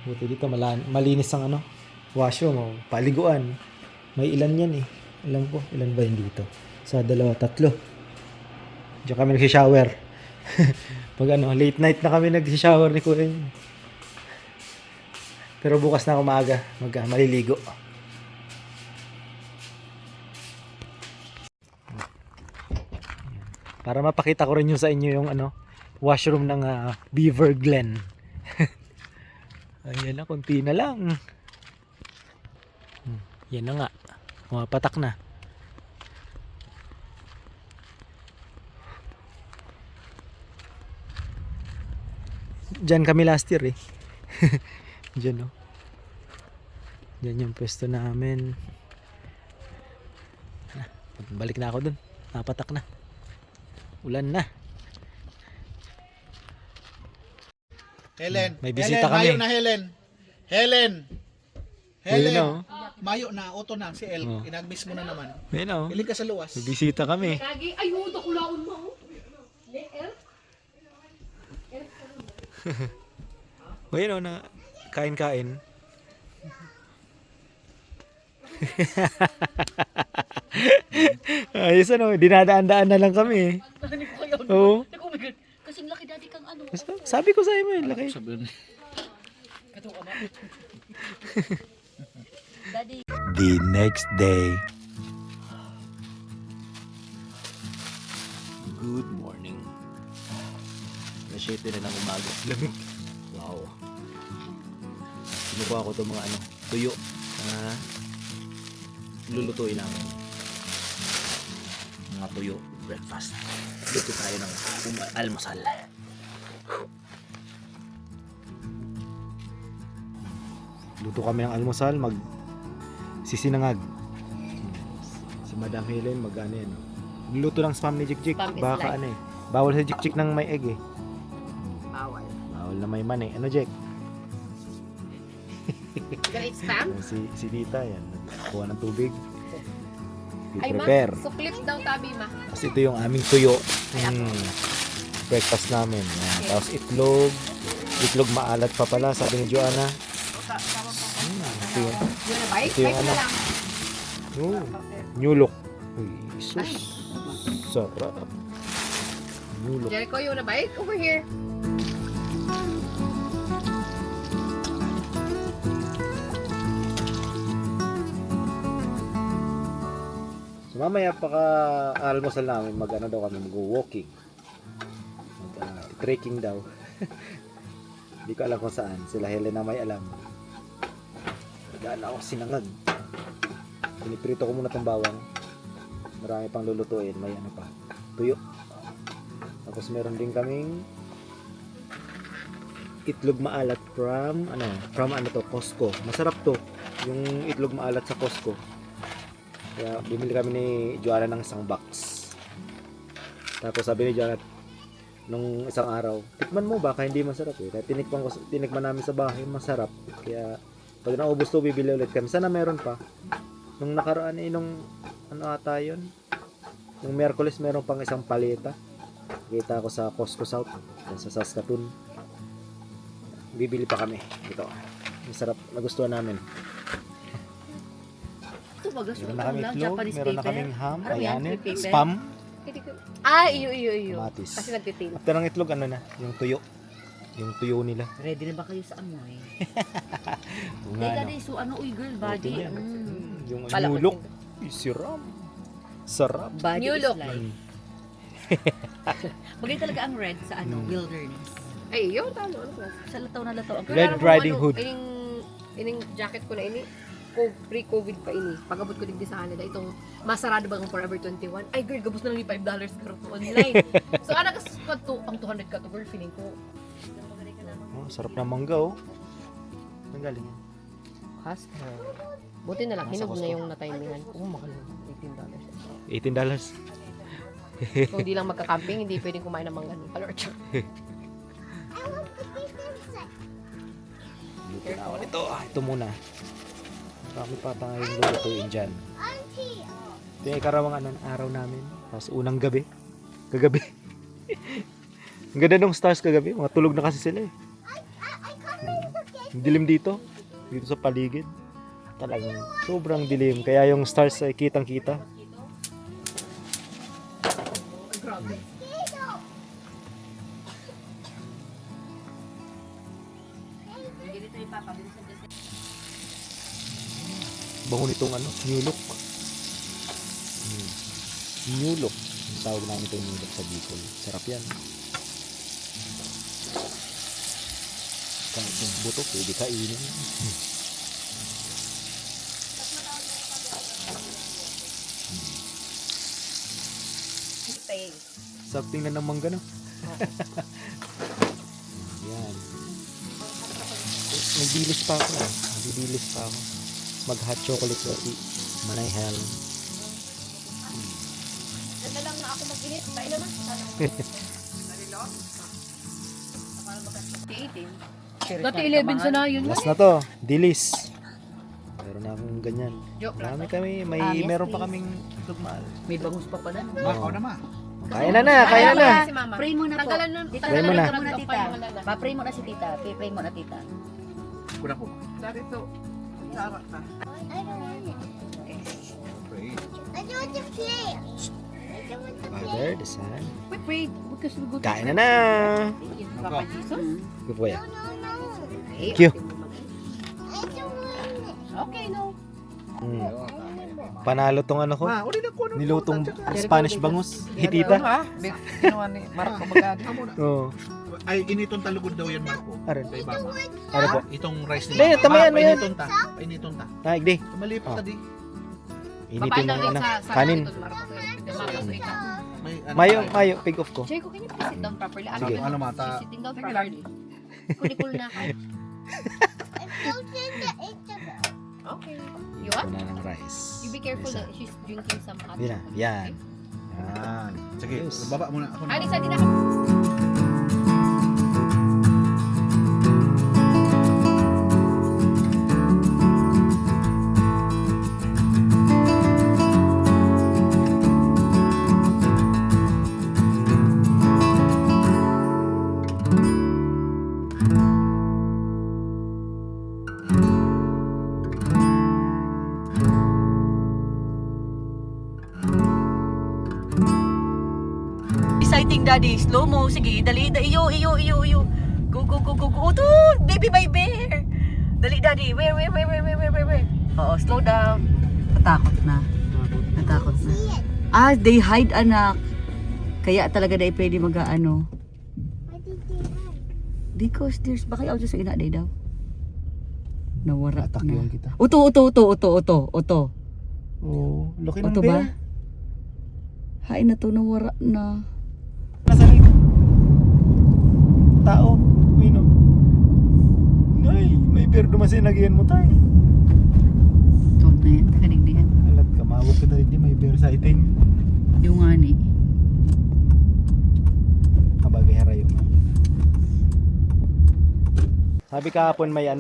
Buti dito malinis ang washroom o paliguan. May ilan yan eh. Alam ko, ilan ba yun dito? Sa 2, 3. Diyan kami nag-shower. Pag late night na kami nag-shower ni Kuya. Pero bukas na ako maaga, maliligo. Para mapakita ko rin yung sa inyo yung washroom ng Beaver Glen. Ayan na, konti na lang. Yan na nga. Pumapatak na. Diyan kami last year eh. Diyan oh. Diyan yung pwesto namin. Balik na ako dun. Napatak na. Ulan na. Helen. May bisita Helen, kami. Mayo na Helen. Helen. Ayun Helen. oh. Mayo na, auto na. Si El. Oh. Inag-miss mo na naman. Ayun oh. Hiling ka sa luwas. May bisita kami. Lagi, ay, huwag ako laon mo. Ayun oh, na kain-kain. Ayos dinadaan-daan na lang kami. Oo. Oh my God! Kasing laki daddy kang Sabi ko sa iyo yun, laki. Daddy. The next day. Good morning. Alas 7 na ng umaga. Lamig. Wow. Kinukuha ko itong mga tuyo na lulutuin namin. Mga tuyo, breakfast. Luto tayo ng almusal. Luto kami ng almusal, sisinangag. Si Madam Helen yan. Luto ng spam ni Jikjik. Spam is Baka life. Bawal sa Jikjik ng may egg eh. Bawal. Bawal na may man eh. Ano Jek? Gonna eat spam? Si Dita yan. Kuha ng tubig. Ay, ma, Prepare. suklit daw tabi, ma. Kasi ito yung aming tuyo. Breakfast namin. Yan. Tapos itlog. Itlog maalat pa pala. Sabi ni Joanna. Ito yung, Yun na, bite? Ito yung Bite na lang. New look. Uy, sus. Sarap. New look. Jericho, you wanna bite? Over here. So mamaya almusal namin daw kami mag-walking. Trekking daw. Hindi ko alam kung saan. Sila Helena may alam. Daan ako sinangag. Piniprito ko muna tong bawang. Marami pang lulutuin. May ano pa. Tuyo. Tapos meron din kaming itlog maalat from to, Costco. Masarap to. Yung itlog maalat sa Costco. Kaya bumili kami ni Joanna ng isang box. Tapos sabi ni Joanna nung isang araw, tikman mo baka hindi masarap eh. Kaya tinikman namin sa bahay, masarap. Kaya pag naubos to, bibili ulit kami. Sana meron pa. Nung nakaraan nung ano ata yun? Nung Miyerkules meron pang isang paleta. Kita ko sa Costco South, sa Saskatoon. Bibili pa kami. Ito. Masarap. Nagustuhan namin. Ito ba gusto Meron na kami itlog, Japanese meron na paper? kaming ham, Ano yan? ayan, Paper? spam, Iyo. kamatis. Kasi nagtitil. After ng itlog, ano na? Yung tuyo. Yung tuyo nila. Ready na ba kayo sa amoy? Yung nga, Teka, no? so ano, uy girl, Okay body. yan. Yung Palakot nulok. yun. Sarap. Sarap. Body New is look. life. Bagay talaga ang red sa wilderness. Ay, yun, talo. Ano ba? Sa lataw na lataw. Ang Red Riding Hood. Ining jacket ko na ini. Pre-COVID pa ini. Pag-abot ko digdi sa Canada. Itong masarado ba ng Forever 21? Ay, girl, gabos na lang yung $5 karo to online. So, ana kas pang 200 ka to, girl, feeling ko. Oh, sarap na mangga, oh. Ang galing yan. Costco. Buti na lang, Nasa hinog na Costco. yung na-timingan. Oh, mahal. $18. $18. Kung di lang magka-camping, hindi pwedeng kumain ng mangga. Kalorcha. Luto na ako nito. Ito muna. Marami pa tayong lulutuin dyan. Ito yung ikarawang araw namin. Tapos unang gabi. Kagabi. Ang ganda ng stars kagabi. Mga tulog na kasi sila eh. Ang dilim dito. Dito sa paligid. Talagang sobrang dilim. Kaya yung stars ay kitang-kita. Bango nitong new look. New look. Ang tawag namin ito new look sa Bicol. Sarap yan. Kahit yung buto, pwede kainin. Sarap tingnan ng mangga, no? Yan. Nagbilis pa ako. Nagbibilis pa ako. Mag-hot chocolate coffee. Manayhel. Ganda lang na ako mag-init. Tayo naman. Dati 11 sa na yun. Last na to. Dilis. Meron na akong ganyan. Joke lang. Marami kami. May Yes, meron pa please. kaming tugmal. May bangus pa pala. Ako naman. Kaya na na. Kaya na. Si mama. Pray muna po. Tanggalan na. Tita, Pray mo na. pray muna, tita. Pa-pray muna si tita. Pray muna, tita. Kuna po. I don't want it. Pray. I don't want to play. I don't want to play. Father, the Son. Wait, pray. Because we go to Kain na na. Papa Jesus. Good boy. No, no. Thank you. I don't want it. Okay, no. Panalo tong ano ko. Ma, uli na ko. Nilutong Spanish bangus. Hitita. Ginawa ni Marco Magadi. Oo. Ay, initong talugod daw yan, Marco. Aran. Kay Mama. Ano po? Itong rice Hindi, nila. tamayan mo yan. Painiton ta. Painiton ta. Naig di. Malipot ta di. Initin ng ano. sa Kanin. May ano Mayo, tayo? mayo. Pig off ko. Jericho, can you please sit down properly? Sige. Ano mata? She's sitting down properly. Kulikul na ako. I'm floating the internet. Okay. You want? Wala ng rice. You be careful Isa. that she's drinking some hot Yan na. chocolate. Yan. Yan. Sige, Yes. baba muna ako. Ay, isa din ako. Exciting, daddy. Slow mo. Sige, dali. Iyo. Go. Uto, baby my bear. Dali, daddy. Where? Oo, slow down. Natakot na. Ah, they hide, anak. Kaya talaga dahil pwede mag-ano. Why did they hide? Because there's baka audio sa ina day daw. Nawara Atak na. yung kita. Uto. Oh, laki ng Oto bear. ba? Hain na to, nawara na. Nasa likod. Tao. Uy, no. Ay, may bear dumasin. Nagiyan mo tayo. Tawag na yan, takanig diyan. Alat ka, mawag kita rin. May bear sighting. Yung nga ni. Kabagay harayo. Sabi kahapon may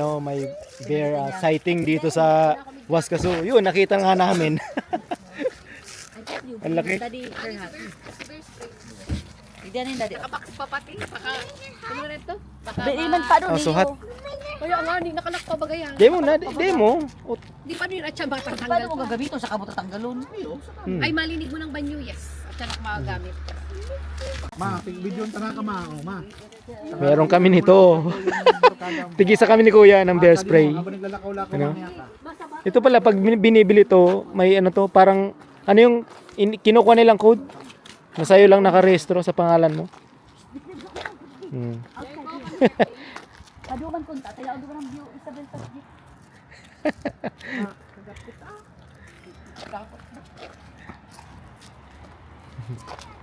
bear sighting dito sa Waskaso. Yun, nakita nga namin. Ang laki. Daddy, her hat. Diyan yung daddy. Nakabox pa pati. Baka, ano na ito? Baka Di man pa doon. Oh, suhat. Kaya nga, hindi nakalak pa bagay ha. Demo na, demo. Di pa yun at siya Paano matanggal mo pa. gagamito sa kabot tanggalon? Ay, malinig mo ng banyo, yes. At siya nakagamit. Ma, video ta na ka ma, oh, ma. Meron kami nito. Tigisa kami ni Kuya ng bear spray. Habang naglalakaw-lakaw Ano? mamaya ka. Ito pala, pag binibili to, may to, parang, yung kinukuha nilang code? Na sa'yo lang nakarehistro sa pangalan mo. Paduman kunta, tayo ang duman view, Isabel sa view.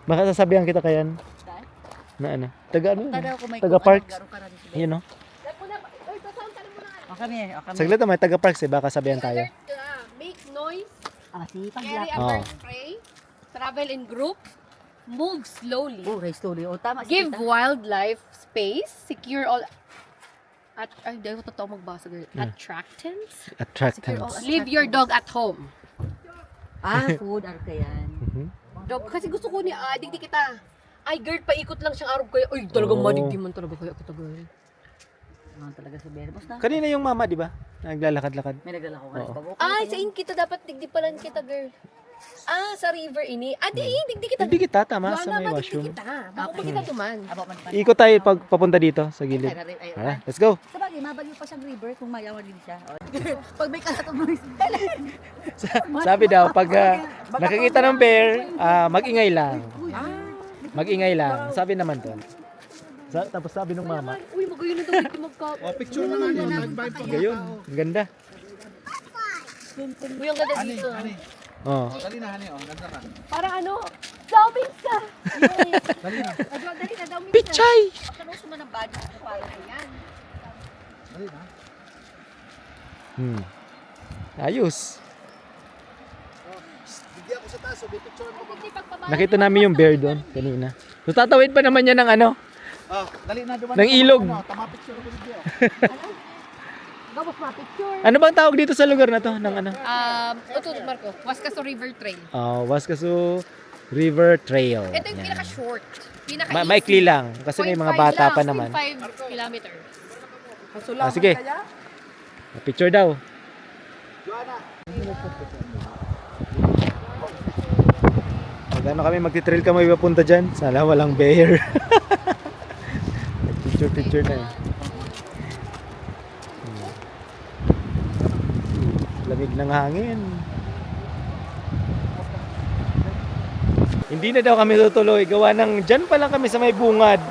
Baka sasabihan kita kayan. Na ano? Taga ano? Tadaw ko may Taga parks. Yun no? Kami. Saglit may taga parks eh. Baka sabihan tayo. Make noise, Ah, si carry pagla. a Oh. bird spray, travel in group, move slowly, Oh, race story. Oh, tama. give wildlife space, secure all ay, dahil ko totoo magbasa girl. Attractants? Secure all, Attractants. leave your dog at home. Food, ano kayan. Dog, kasi gusto ko ni digdi kita. Ay, girl, paikot lang siyang araw kaya. Ay, talagang Oh. madigdi man talaga kaya kita, girl. Ano talaga si Berbos na? Kanina yung mama, di ba? Naglalakad-lakad. May naglalako ka Oo. sa bago. Ay, sa in kita dapat digdi pala kita, girl. Sa river ini. Digdi kita. Hindi kita, tama, Wala sa may ba, digdi washroom. kita. Bako pa kita tuman. Aba man pa. Ikot tayo pag papunta dito sa gilid. Tara, let's go. Sa bagay, mabaliw pa siyang river kung mayawan din siya. Pag may kalatong noise. Sabi daw, pag nakikita ng bear, mag-ingay lang. Mag-ingay lang. Sabi naman to. Tapos sabi ng mama, Uy, magayon na daw dito magka. Oh, picture na nga niyo. Nag-vibe pa. gayon, ang ganda. Uy, ang ganda dito. Oh. Dali na, hani, oh. Ganda ka. Parang ano, dauming ka. Dali na. Dali na, dauming ka. Pichay! Ano sa mga body ko para yan? Dali na. Ayos. Bigyan ko sa taso, picture mo. Nakita namin yung bear doon kanina. So, tatawid pa naman niya ng ano, Oh, dali na duman. ng ilog. Tama picture ko video. Gabos ma, picture. Ano bang tawag dito sa lugar na to? Ng ano? Ito, Marco. Waskaso River Trail. Waskaso River Trail. Ito yung Yan. pinaka-short. Maikli lang kasi may mga bata pa naman. 0.5 kilometer. Sige. Picture daw. Magano kami magti-trail kami papunta dyan? Sana walang bear. Picture na eh. Lamig ng hangin. Hindi na daw kami tutuloy. Gawa ng dyan pa lang kami sa may bungad.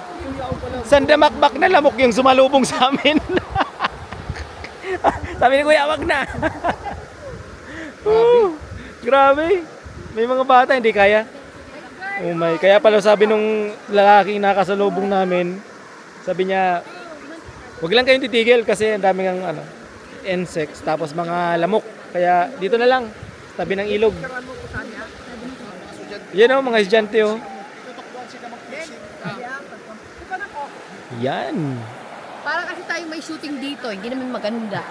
Sandamakbak na lamok yung sumalubong sa amin. Sabi ni Kuya, wag na. Grabe. May mga bata hindi kaya. Oh my, kaya pala sabi nung lalaking nakasalubong namin, sabi niya, wag lang kayong titigil kasi ang daming insects tapos mga lamok. Kaya dito na lang, tabi ng ilog. Yan mga estudyante oh. Yan. Para kasi tayo may shooting dito, hindi naman maganda.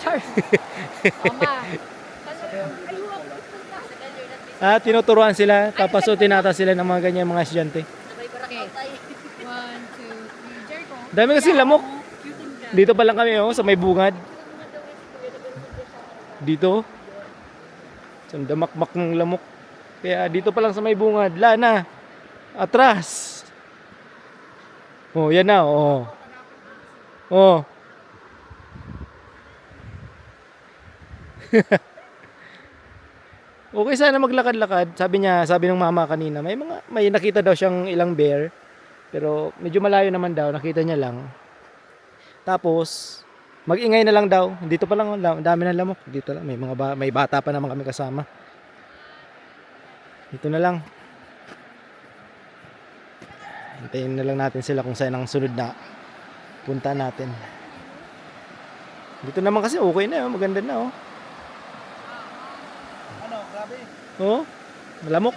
Char. Mama. Tinuturuan sila, tapos tinata sila ng mga ganyan mga estudyante. Okay. 1, 2, 3, Jericho. Dami kasi lamok. Dito pa lang kami sa may bungad. Dito. Sandamakmak ng lamok. Kaya dito pa lang sa may bungad. Lana. Atras. Oh, yan na. Oh. Oh. Okay sana maglakad-lakad. Sabi ng mama kanina, may nakita daw siyang ilang bear. Pero medyo malayo naman daw, nakita niya lang. Tapos mag-ingay na lang daw. Dito pa lang ang dami ng lamok. Dito lang may bata pa naman kami kasama. Dito na lang. Hintayin na lang natin sila kung saan ang sunod na punta natin. Dito naman kasi okay na, oh. Maganda na, oh. Ano, grabe. Oh, malamok.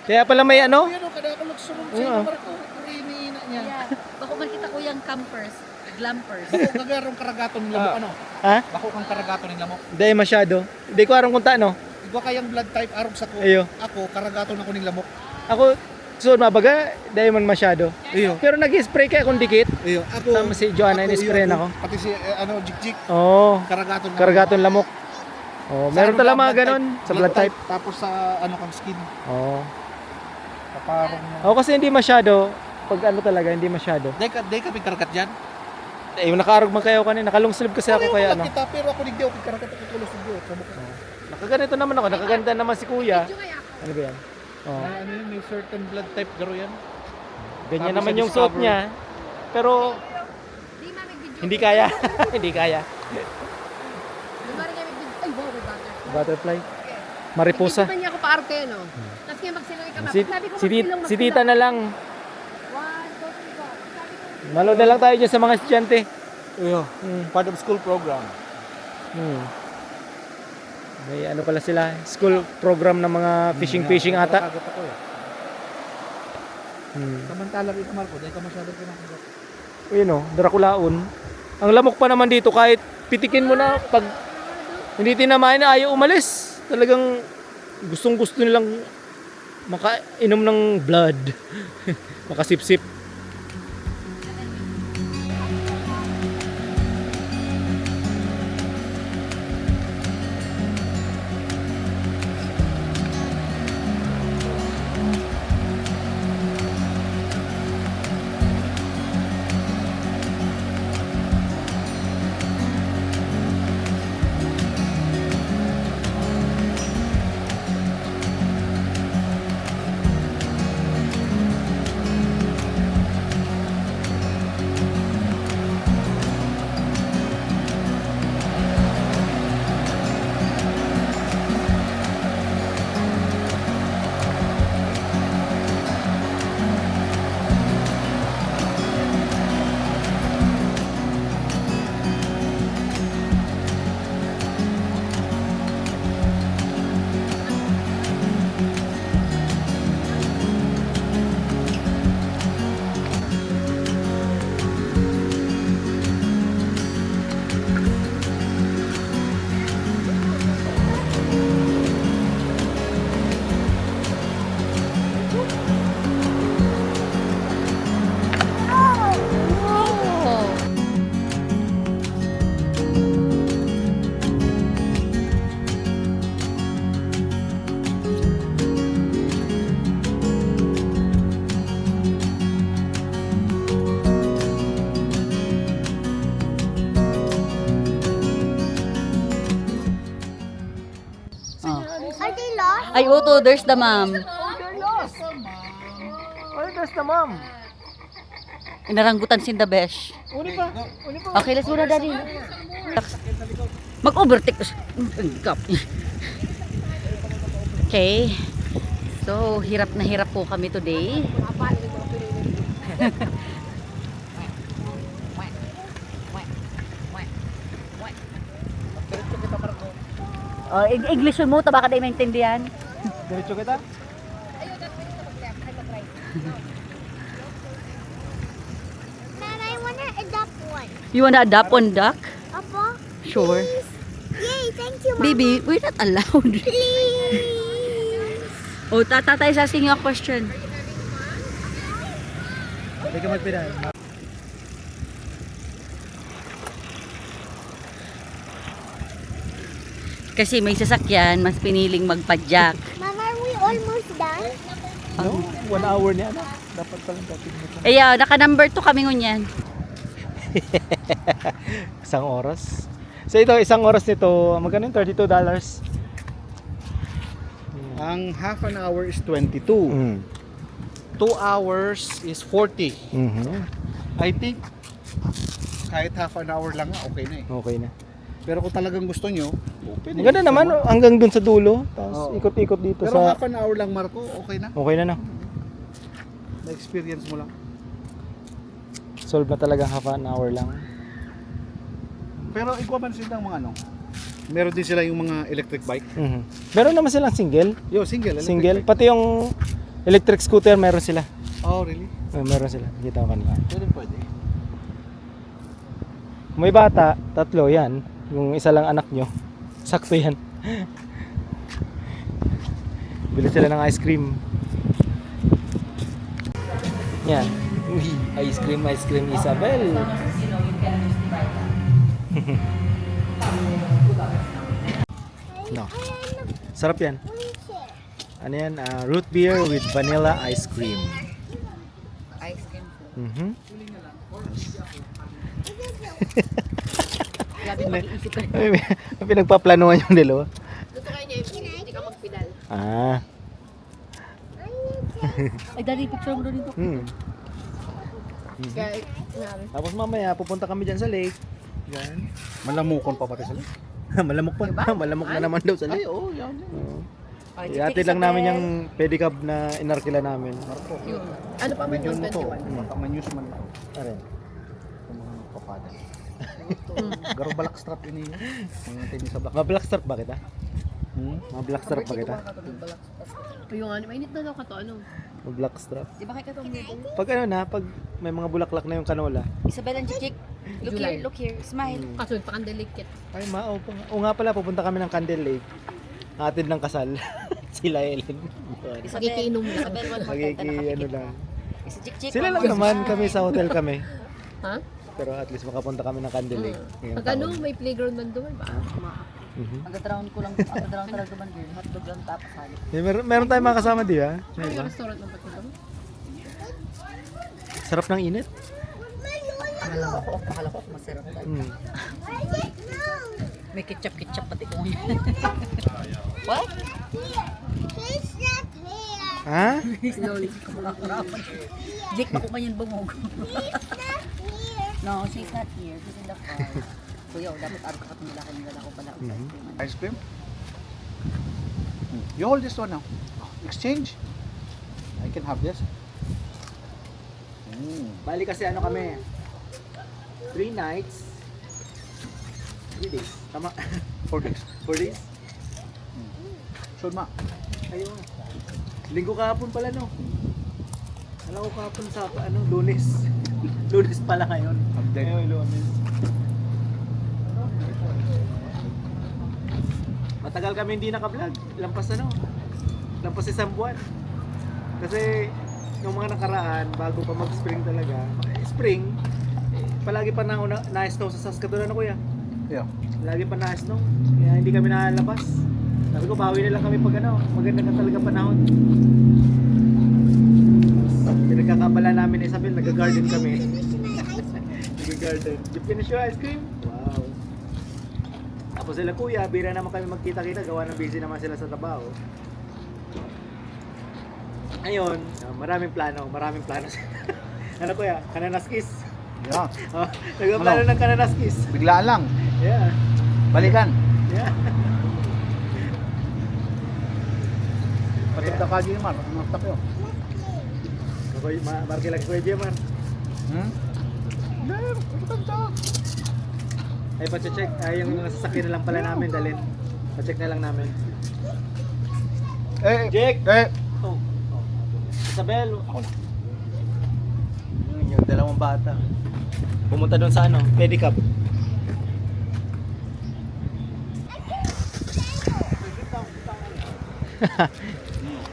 Kaya pala may ano? Ano, kada ako nagsunod Oo, ah. Marco. Iniina niya. Yeah. Bako man kita ko yung campers, glampers. Bako kagarong karagato ng lamok, ano? Ha? Bako kang karagato ng lamok. Hindi masyado. Hindi ko arang kunta, no? Igwa kayang blood type arog sa ko. Ayo. Ako, karagato na ko ng lamok. Ako, so mabaga, dahil man masyado. Iyo. Pero nag-spray kaya kung dikit. Iyo. Ako. Tama si Joanna, iyo, in-sprayan ako. Pati si, Jik-Jik. Oo, Karagato ng karagaton lamok. Oh, meron Sa ano talaga ba, mga ganon sa blood type. Tapos sa ano kang skin. Oo. Kaparong na. Ako kasi hindi masyado. Pag ano talaga, hindi masyado. Day ka karagat dyan. Eh, yung nakaarog man kayo kanina. Nakalong sleeve kasi ako kaya ano. Kita, pero ako hindi ako karagat ako tulos ng Diyos. Nakaganito naman ako. Nakaganda naman si kuya. Medyo kaya ako. Ano ba yan? Oh. Ano yun, may certain blood type garo yan. Ganyan Sabi naman sa yung suot Discovery. niya. Pero Di man nag-video. hindi kaya. Hindi kaya. Di man rin video. Ay, wow, may butterfly. Butterfly. Mariposa. Hindi man niya ako pa-arte, no? Tapos kaya magsiloy ka Si, Sabi ko, si, magsilong, si tita na lang. 1, 2, 3, go. Sabi ko, Malood na lang tayo dyan sa mga estudyante. Iyo. Hmm. Part of school program. Hmm. May ano pala sila, school program ng mga fishing ata. Karagat ako eh. Hmm. Samantalang ito Marco, dahil ka masyadong kinakagat. Yun o, Draculaon. Ang lamok pa naman dito kahit pitikin mo na pag hindi tinamain na ayaw umalis. Talagang gustong gusto nilang makainom ng blood. Makasipsip. Are they lost? Ay, Uto, there's the mom. Ay, that's the mom. Inarangutan sin the besh. Uni pa. Okay, let's go na, daddy. Mag-overtake. Okay. So, hirap na hirap po kami today. English mo, baka di maintindihan. Diretso kita. Dad, I wanna adopt one. You wanna adopt one duck? Papa? Sure. Yay, thank you, Mama. Baby, we're not allowed. Please. Oh, tatay is asking you a question. Hindi ka magpinay. Kasi may sasakyan, mas piniling magpadyak. Mama, are we almost done? No? 1 hour niya na. Dapat palang dating mo. Ayaw, naka-number 2 kami ngunyan. Isang oras. So ito, isang oras nito, magkano yung $32? Ang half an hour is 22. 2 hours is 40. Mhm. I think kahit half an hour lang okay na eh. Okay na. Pero kung talagang gusto nyo, pwede. Maganda naman hanggang dun sa dulo. Tapos Oo. ikot-ikot dito Pero sa... half an hour lang, Marco, okay na. Okay na. Na-experience mo lang. Solve na talaga half an hour lang. Pero ikaw man silang mga ano, meron din sila yung mga electric bike. Mhm. Meron naman silang single. Yo, single. Electric Single. bike. Pati yung electric scooter meron sila. Oh, really? Meron sila. Kita ko kanina. Pwede. Kung may bata, 3 yan. Yung isa lang anak nyo. Sakto yan. Bili sila ng ice cream. Yan. Uy, ice cream Isabel. No. Sarap yan. Ano yan? Root beer with vanilla ice cream. Ice cream. Mhm. Grabe mag-iisip ka. Pinagpaplanuhan yung dalawa. Gusto kayo niya, hindi ka magpidal. Ah. Ay, dali, picture mo doon dito. Kaya, sinabi. Tapos mamaya pupunta kami dyan sa lake. Yan. Malamukon pa pati sila. Malamok pa. Malamok na naman daw sa lake. Oo, yan. Ay, Ihatid lang namin yung pedicab na inarkila namin. Ano pa man yung Video mo to. 21? Pang-news man. Ano? Yung mga papada. Garo balak strap ini. Mga tenis sa black. Mga blackstrap ba kita? Hmm? Mga blackstrap ba kita? Yung ano, mainit na daw ka to, ano? Mga blackstrap. Di ba kay katong dito? Pag ano na, pag may mga bulaklak na yung kanola. Isabel and Chichik. Look July. here, look here. Smile. Kasunod pa kang delicate. Ay, o nga pala, pupunta kami ng Candle Lake. Hatid ng kasal. Sila Ellen. Magikiinom lang. Isabel, one more time. Magiki, ano Nakapikit lang. ka. Si Chichik. Sila lang naman, kami sa hotel kami. Ha? Pero at least makapunta kami ng Candle Lake. ngayong Pag ano, taon. may playground man doon, ba? Mhm. Mag-drown ko lang. Mag-drown talaga man girl. Hotdog lang tapos halit. Meron tayong mga kasama, di ba? Ano yung restaurant ng pagpunta mo? Sarap ng init. Akala ko masarap tayo. Mm. May ketchup pati ko. What? He's not here. Ha? Slowly. Jake, bako ka yan bungog. He's not here. No, she's not here. She's in the car. Kuya, dapat araw ka katong lalaki nila ko pala. Ice cream? You hold this one now. Exchange. I can have this. Bali kasi ano kami, 3 nights, 3 days. Tama? 4 days. 4 days? Sure ma. Ayun. Linggo kahapon pala, no? Alam ko kahapon sa Lunes. Lunes pala ngayon. Update. Ayun, Lunes. Matagal kami hindi naka-vlog. Lampas Lampas isang buwan. Kasi nung mga nakaraan, bago pa mag-spring talaga, spring, palagi pa na-snow sa Saskatoon, ano kuya? Yeah. Lagi pa na-snow. Kaya hindi kami nalalabas. Sabi ko, bawi na lang kami pag maganda na talaga panahon. Pinagkakabala namin ni Isabel, nag-garden kami. Nag-garden. You finish your ice cream? Wow. Tapos sila, kuya, bira naman kami magkita-kita, gawa ng busy naman sila sa trabaho. Ngayon, maraming plano. Ano kuya? Kananaskis. Yeah. Nagpaplano ng kananaskis. Biglaan lang. Yeah. Balikan. Yeah. Patid na ka din, Mar. Ang nafta ko. Kakoy, marke lang kuya Jemar. Ay, pa-check. Ay, yung sasakyan na lang pala namin, dalhin. Pa-check na lang namin. Jake! Oh. Isabel! Ako na. Yung dalawang bata. Pumunta doon sa pedicab.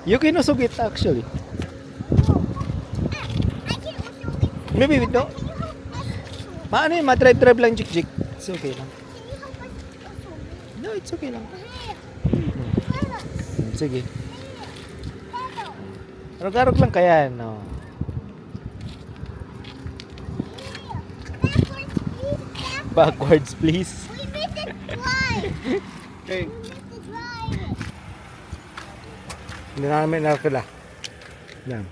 You can also get actually. Maybe with no? Paano yun? Ma-drive lang, jik-jik. It's okay lang. No, it's okay lang. Sige. Rog-arog lang kaya, no? Backwards, please. We made it drive. Okay. Drive. Hindi namin nakakala. Yan.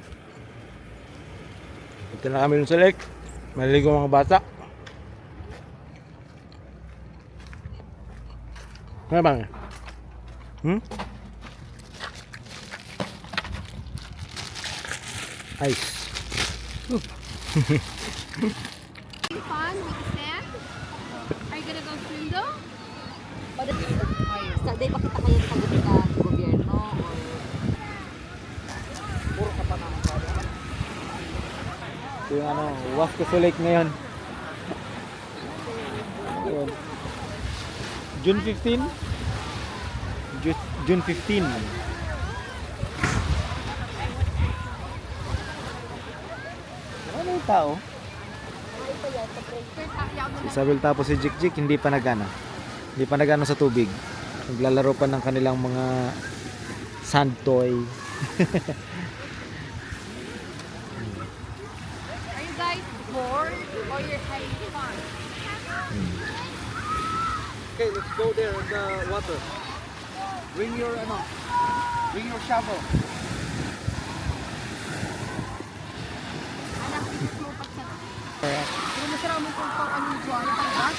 Ito na kami dun sa lake. Maliligo mga bata. Ano bang? Ice. Fun with the sand? Are you gonna go swim though? Sa day pakita kayo sa gobyerno or Ito yung ano, Huascaso Lake ngayon. Yun. June 15? June 15. Ano yung tao? Si Isabel tapos si Jik hindi pa nagana. Hindi pa nagana sa tubig. Naglalaro pa ng kanilang mga sand toy. Are you guys bored or you're having fun? Okay, let's go there in the water. Bring your shovel. Hindi mo sila mo kung anong buwan, pang-gas?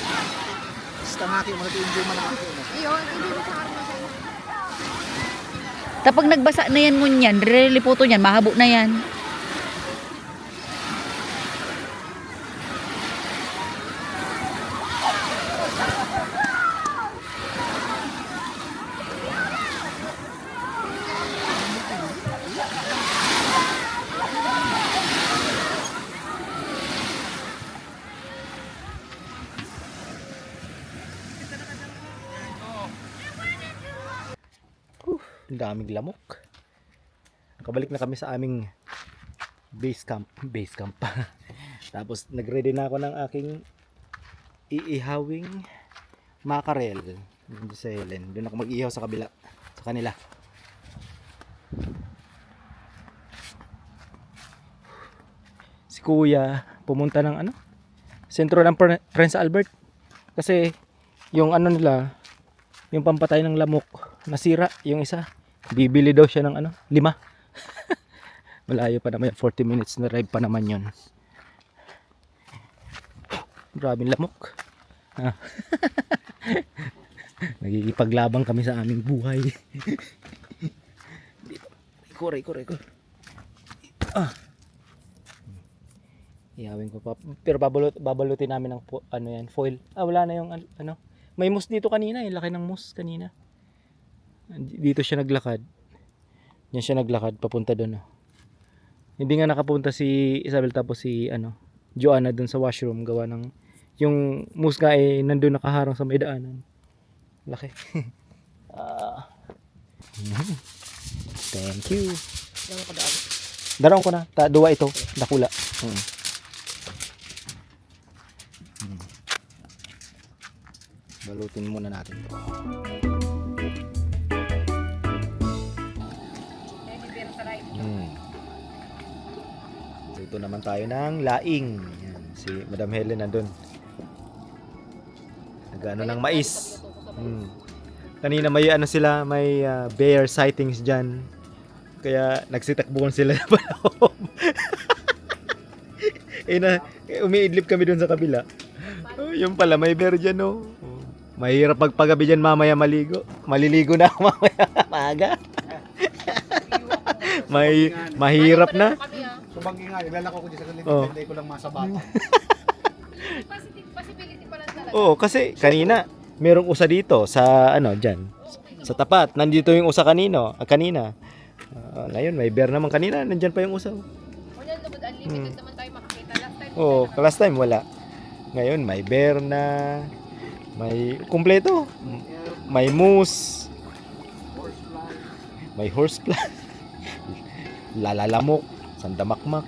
Basta nga kayo, enjoy man ako. Iyon, hindi mo sa harap na sa'yo. Tapos nagbasa na yan ngunyan, rilipoto niyan, mahabo na yan. Ang daming lamok. Nakabalik na kami sa aming base camp. Tapos nagready na ako ng aking iihawing mackerel. Dito sa Helen. Doon ako mag-ihaw sa kabila. Sa kanila. Si Kuya pumunta ng ano? Sentro ng Prince Albert. Kasi yung ano nila, yung pampatay ng lamok, nasira yung isa. Bibili daw siya ng ano, 5. Malayo pa naman, 40 minutes na drive pa naman yun. Grabing lamok. Nagkikipaglabang kami sa aming buhay. Kuray. Ihawin ko pa. Pero babalutin namin ng ano yan, foil. Wala na yung ano. May moose dito kanina, yung laki ng moose kanina. Dito siya naglakad. Yan siya naglakad papunta doon. Hindi nga nakapunta si Isabel tapos si Joanna doon sa washroom gawa ng yung moose nga nandun nakaharang sa may daanan. Laki. Thank you. Darong ko na. Duwa ito. Dakula. Balutin muna natin ito. Dito naman tayo ng laing. Yan, si Madam Helen nandun. Nagano ng mais. Kanina may sila, may bear sightings dyan. Kaya nagsitakbuhan sila pa loob. Umiidlip kami dun sa kabila. Yung pala may bear dyan Mahirap pagpagabi dyan mamaya maligo. Maliligo na ako mamaya maaga. Mahirap na. Subangin nga, nilalako ko dyan sa galit. Hindi ko lang masabata. Possibility pa lang talaga. Oo, kasi kanina merong usa dito sa dyan. Sa tapat. Nandito yung usa kanina. Ngayon may bear naman kanina. Nandyan pa yung usa. Wala naman, unlimited naman tayo makakita. Last time wala. Ngayon may bear na. May kumpleto. May moose. May horsefly. Lalalamok. Sandamakmak.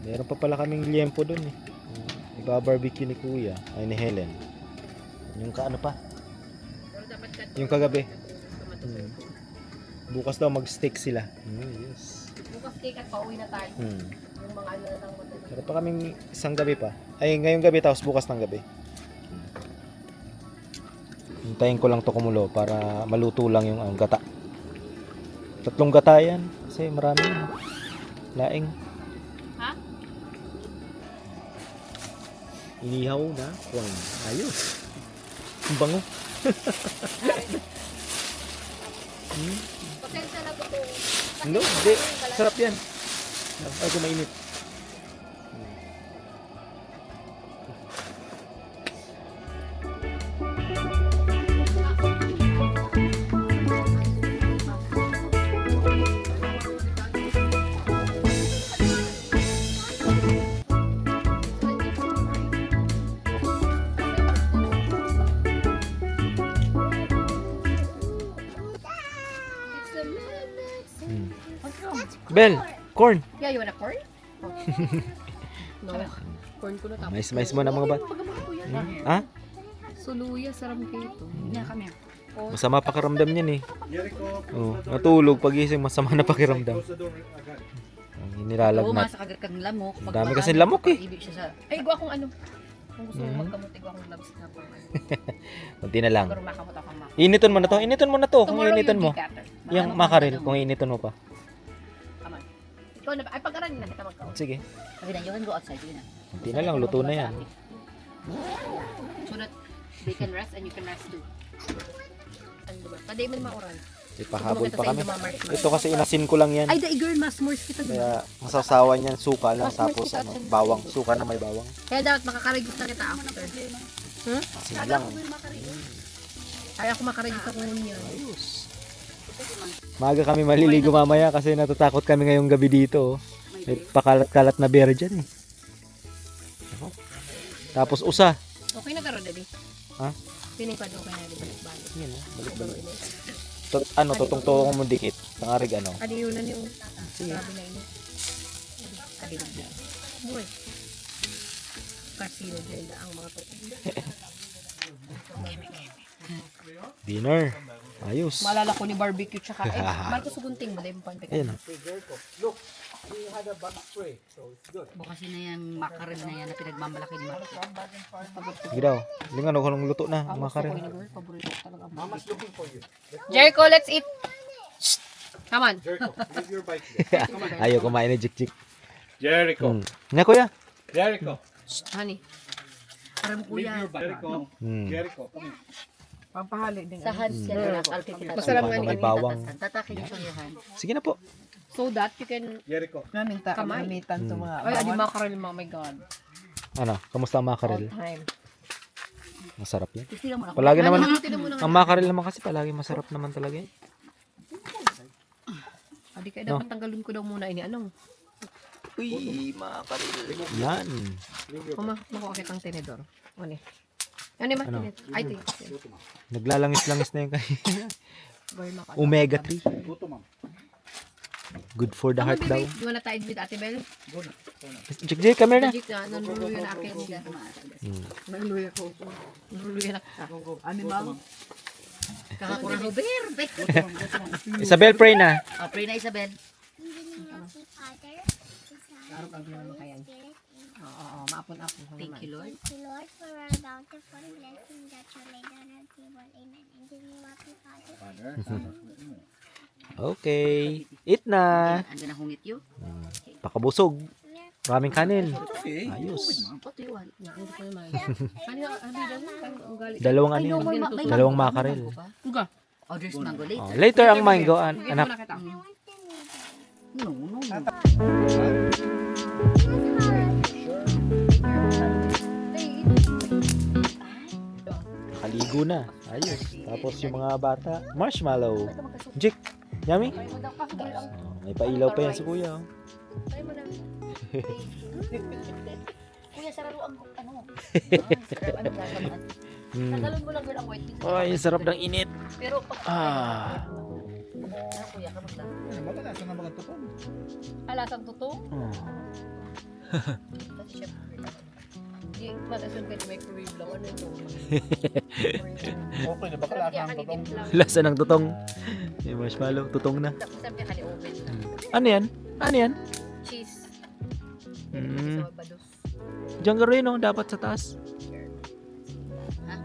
Meron pa pala kaming liempo dun Iba-barbecue ni Kuya. Ay ni Helen. Yung pa? Yung kagabi. Bukas daw mag-steak sila. Yes. Bukas cake at pauwi na tayo. Yung mga ano na lang matulog. Meron pa kaming isang gabi pa. Ay, ngayong gabi tapos bukas ng gabi. Hintayin ko lang to kumulo para maluto lang yung gata. 3 gata yan. Kasi marami yan. Laing. Ha? Inihaw na corn. Ayos. Ang bango. Pasensya na to. No, hindi. Sarap yan. Ay, kumainit. Bel, corn. Yeah, you wanna corn? No. Corn ko na tapos. Mais mo na mga bat. Pagkamahal ko yan. Ha? Suluya, sarap kayo ito. Yeah, come here. Masama pakiramdam niyan eh. Oh, matulog pagising masama na pakiramdam. Ang nilalag Oo, na. masa kagad kang lamok. Ang dami kasi lamok eh. Ibig siya sa... Ay, gawa akong ano. Kung gusto mo magkamuti, gawa akong gloves na po. Kunti na lang. Pero makamot ako mak. Initon mo na to. Initon mo na to. Kung Tomorrow initon yung mo. decatur. Yung makarel. Kung initon mo pa. Ikaw na ba? Ay, pag-aralan na kita magkaon. Sige. Sabi na, you can go outside. Yun na. Kunti na lang. Luto na yan. So that they can rest and you can rest too. Ano ba? Taday mo naman oral. Ipahabol pa kami. Ito kasi inasin ko lang yan. Ay, da girl, mas more kita. Kaya masasawa niyan suka lang. Tapos ano, bawang. Suka na may bawang. Kaya dapat makakarigis na kita after. Asin lang. Ay, ako makarigis ako ngayon yun. Maaga kami maliligo mamaya kasi natatakot kami ngayong gabi dito. May pakalat-kalat na bear dyan eh. Ako. Tapos usa. Okay na karo, Daddy? Ha? Pining pa doon kaya balik-balik. Yan oh, balik-balik. Ano, tutong-tong mo dikit. Pangarig ano. Adi yun na niyo. Sabi na ini. Adi na. Boy. Kasino din ang mga to. Dinner. Ayos. Malala ko ni barbecue tsaka eh Marco Sugunting mo dahil pan. Ayan. Bukas na yung makarel na yan na pinagmamalaki ni Marco. Sige daw. Lingan ako nung luto na. Ang makarel. Paborito ko talaga. Jericho, let's eat. Come on. Ayaw kumain ni Jik-Jik. Jericho. Nga kuya. Jericho. Honey. Aram kuya. Jericho. Pampahali din. Sa hands yan. Masarap nga ni May bawang. Tatakin yung yan. Sige na po. So that you can Jericho. Naminta Kamay. kamitan to mga ay adi makarel mo, oh my god. Ano? Kamusta ang makarel? Time. Masarap yan. Tisilang mo na. Palagi naman. Tinan mo na. Ang makarel naman kasi palagi masarap naman talaga eh. Adi kaya dapat tanggalin ko daw muna ini anong. Uy, makarel. Yan. Makuha kitang tinidor. Ano? Ano ba? Ano? I think. Naglalangis-langis na yung kanina. Very maka. Omega 3. Good for the heart daw. You wanna tie it with Ate Bel? Jik-Jik, come here na. Jik na, nanuluyo na akin. Nanuluyo ko. Nanuluyo na. Ano ba? Kakakurang ho. Bear. Isabel, pray na. Pray na Isabel. Oo, maapon-apon. Thank you Lord. Thank you, Lord, for our bountiful blessing that you laid on our table. Amen. And give me happy Father. Okay. Eat na. Ang ganahungit yun. Pakabusog. Maraming kanin. Ayos. What do you want? Hindi ko naman. Ano ang galit? Dalawang ano yun. Dalawang makarel. Uga. Oh, there's mango later. Oh, later ang mango, Bigyan mo anak. na kita. No. Nakaligo na. Ayos. Tapos yung mga bata, marshmallow. Jik, yummy? Oh, may pailaw pa yan si kuya. Oh. Try mo na. Kuya, sararo ang ano. Tagalon mo lang girl ang white bean. Ay, sarap ng init. Pero pag Kuya, kamusta? Malasa na mga tupon. alasang totoo, Oh. di malasan ka ni microwave lang. Ano ito? Okay na, baka lasa ang tupon. Lasa ng tutong. Yung marshmallow, tutong na. Sabi ka ni oven. Ano yan? Ano yan? Cheese. Mm. Sa bados. Diyan ka rin, no? Dapat sa taas. Ha?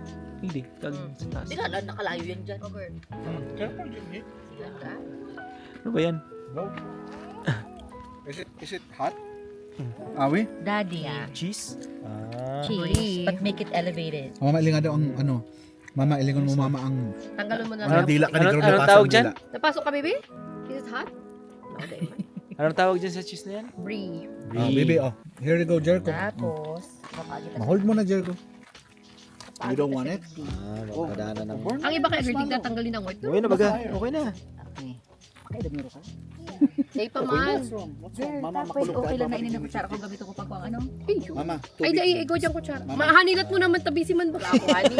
Hindi, tag sa taas. Hindi ka, nakalayo yan dyan. Over. Careful, Jimmy. Ano ba yan? No. Is it hot? Awi? Daddy. Cheese? Ah. cheese, but make it elevated. Mama, ilingan daw ang ano. Mama, ilingan mo mama ang Tanggalon mo na ano lang. dila ka ni Anong Carlo tawag dyan? Napasok ka, baby? Is it hot? Okay. Anong tawag dyan sa cheese na yan? Brie. Baby, oh. Here you go, Jericho. Tapos, kapagita Ma-hold mo na, Jericho. You don't want it? Magkadaanan ng... Ang iba kaya agad tatanggalin ng white. Okay na baga. Okay na. Day pa man. okay lang na inin ng kutsara kung gamito ko pag kung ano. Mama, Ay, tubig. day, ikaw dyan kutsara. Mahanilat mo naman, tabisi man ba? Ako, honey.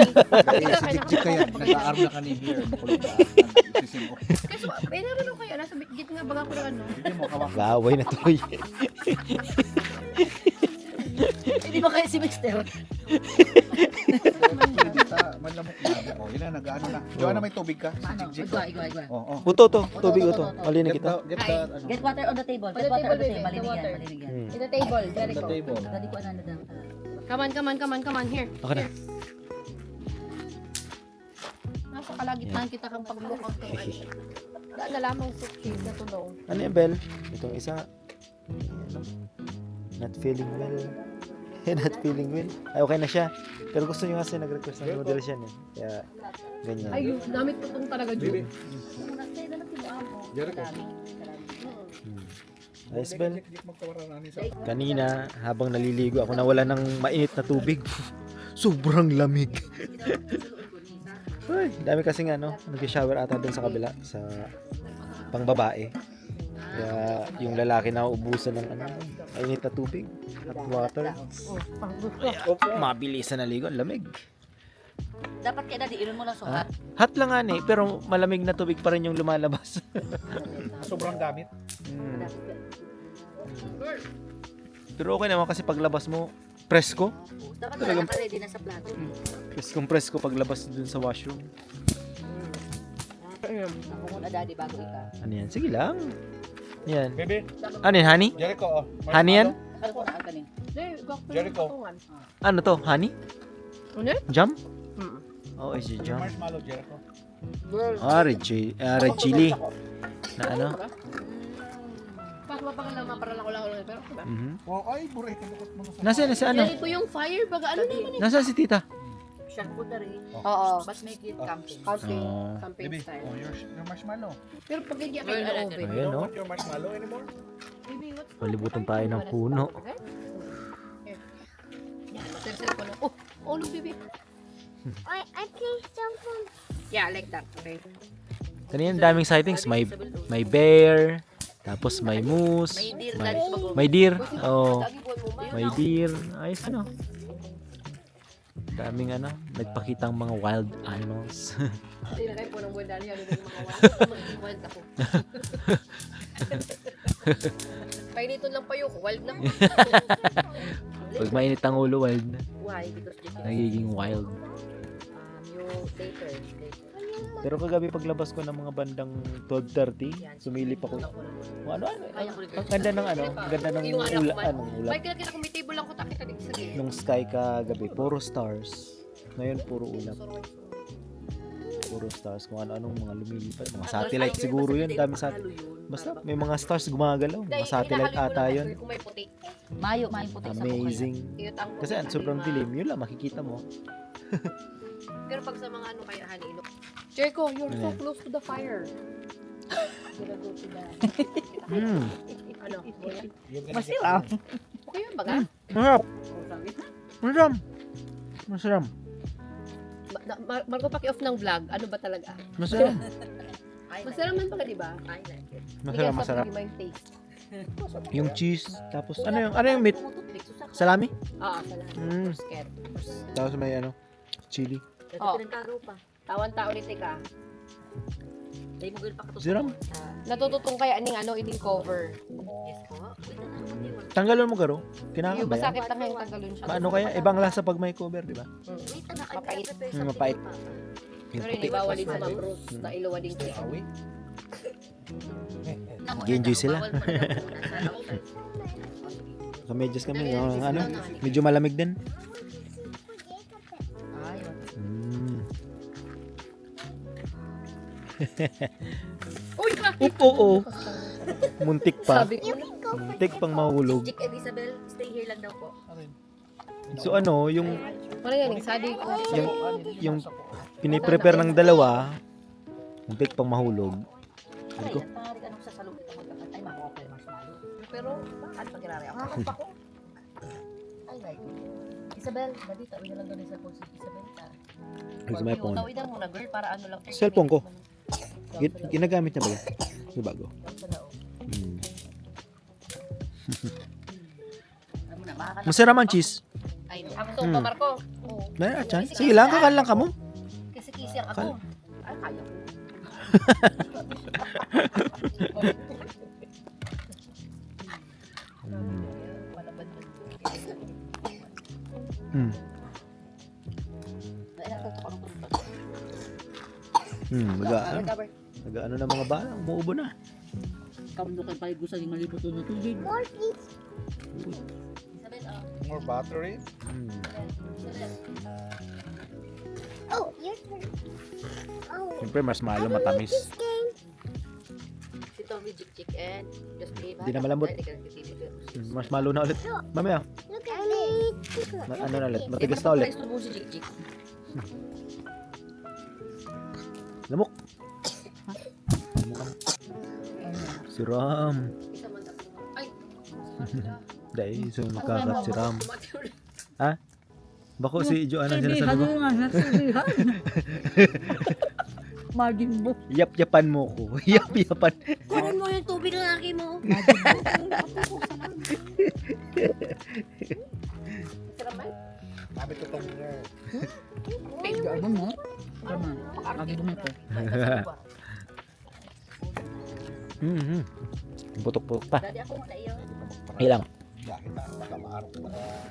Chik kaya, nag-aarm na ka ni beer. Sisimok. Kasi, meron ako kaya, nasa bitgit nga baga ko na ano. Hindi mo kawak. Gaway na tuloy. Hindi ba kaya si Mister? Manlamok na. Oh, yun na, nag-ano na. Joanna, may tubig ka? Ano? Jik-jik. Igwa. Oh, oh. Uto to. Tubig uto. Malinig Get kita. the, get the, ano. Get water on the table. On Get the water on table, the baby. table. Malinig The yan. water. Malinig yan. In the table, The Jericho. table. Dali ko ano na. Come on, here. Okay na. Nasa kalagitnaan kita kang pag-lookout ng ano. Daan na lamang sushi na tulong. Ano yung bell? Itong isa. Ano? Not feeling well. Not feeling well. Ay, okay na siya. Pero gusto niyo kasi nag-request ng noodles yan eh. Kaya, ganyan. Ay, namit ko itong talaga, Jun. Jericho. Ayos, Bell. Jik magkawaran na sa Kanina, habang naliligo ako, nawala ng mainit na tubig. Sobrang lamig. Ay, dami kasing ano, nag-shower ata dun sa kabila, sa pangbabae. Kaya yung lalaki na ubusan ng ano, mainit na tubig, hot water. Kaya, mabilis na naligo, ang lamig. Dapat kaya dadi, inon mo lang sukat. Hot lang nga eh, pero malamig na tubig pa rin yung lumalabas. sobrang damit. Pero okay naman kasi paglabas mo, presko. Dapat Talagang- naka-ready na sa plato. Preskong-presko paglabas dun sa washroom. Ako muna daddy bago ika. Ano yan? Sige lang. Yan. Baby, Ano yan, honey? Jericho, oh. Honey yan? Akala ko na ang kanin. Jericho. Ano to? Honey? Ano? Jam? Hmm. Oh, is it jam? Marshmallow, Jericho. Red chili. Na ano? Pas mapakalaman para lang lang pero diba? Mhm. Oh, ay, buray ka lukot mo na sa... Nasa ano? Yan ito yung fire baga ano naman eh. Nasa si tita? Shot food na rin. Oo. But make it camping. Camping. Oh. Camping Baby, style. oh, your marshmallow. Pero pag hindi kayo na oven. Ayun, You no? don't want your marshmallow anymore? Baby, what's Palibutan tayo ng puno. Here. Yan, serve ko na. Oh, look, baby. I play something. Yeah, like that. Okay. Kanina daming sightings. May bear. Tapos may moose. May deer May, daddy mag may deer. Oh. Lagi buwan mo man. May deer. Ayos ano. Daming ano. Nagpakitang mga wild animals. Hindi na kayo po ng buwan dali. Ano yung mga wild ako. Painiton lang pa yung wild na ko. Pag mainit ang ulo, wild na. Why? Because they can, Nagiging wild. yung later. Pero kagabi paglabas ko ng mga bandang 12:30, sumilip ako. Ano? Ang ganda ng ano, ang ganda ng Yung anak ula, man. anong ulap. May kaya kung may table lang ko takita dito sa gilid. Nung sky kagabi, puro stars. Ngayon puro ulap, puro stars. Kung ano-anong mga lumilipad, mga satellite siguro yun, dami basta may mga stars gumagalaw, mga satellite ata yun. Kung may puti. Mayo puti sa buhay. Amazing. Tinatang Kasi sobrang dilim, yun lang makikita mo. Pero pag sa mga ano kaya honey, look. Jericho, you're so close to the fire. You're go to the... Mm. Ano? Kuya? Masilaw. Okay yun baga? Masarap. Masarap. Masarap. Marco paki-off ng vlog, ano ba talaga? Masarap. Masarap man pala, di ba? Masarap, masarap. Bigay sa taste. Yung cheese, tapos ano yung meat? Salami? Oo, salamat. Mm. Scared. Tapos may ano, chili. Oh. Pinagkaro pa. Tawan-tao ni Tika. Dahil mo gawin pa katusok. Siram. Natututong kaya aning ano, ining cover. Yes po. Wait na naman. Tanggalon mo garo. Yung Kinakabayan. masakit lang yung tagalon siya. Ano kaya? Ibang lasa pag may cover, di ba? Wait na Mapait. Mapait. Yung Pero puti. hindi bawal din sa Ma'am Rose na iluwa din siya. Nag-enjoy sila. Kamedyas kami. Yung ano, medyo malamig din. Mm. Uy, ka! Oo. Muntik pa. Sabi ko na. Muntik pang mahulog. Chick and Isabel, stay here lang daw po. So ano, yung Ano yan, yung sadi ko. yung piniprepare ng dalawa, muntik pang mahulog. Ano ko? Anong sasalubit ako dapat? Ay, makuha ko yung marshmallow. Pero, ano pag ginari ako? I like it. Isabel, balita. Uwi na lang ganun sa phone si Isabel. Here's my phone. Tawidan mo na, girl, para ano lang. Cellphone ko. Ginagamit niya ba yan? Yung bago. Hmm. Masarap ang cheese. Ay, no. Ako to, Marco. Oo. Meron chan. Sige lang, kakal lang ka mo. Kisi-kisi ang ako. Ay, kaya ko. Hmm. Nag-ano na mga bala, umuubo na. Kamundo kay paligusan yung malibot na tubig. More, please. More battery? Hmm. Oh, your turn. Oh. Siyempre, marshmallow matamis. This game. Si Tommy Jik and just play Hindi na malambot. Marshmallow na ulit. Mamaya, Look at this. ano na ulit, matigas na ulit. Gusto mo si Jik. Lamok. Si Ram. Ay. Dahil, so makakat si Ram. Ha? Bako si Joanna sinasabi mo? Margin mo. Yap-yapan mo ko. Yap-yapan. Kunin mo yung tubig ng laki mo. Sabi ko itong Ano mo? Tama. Lagi mo ito. Putok-putok pa. Dadi ako muna iyo. Ilang.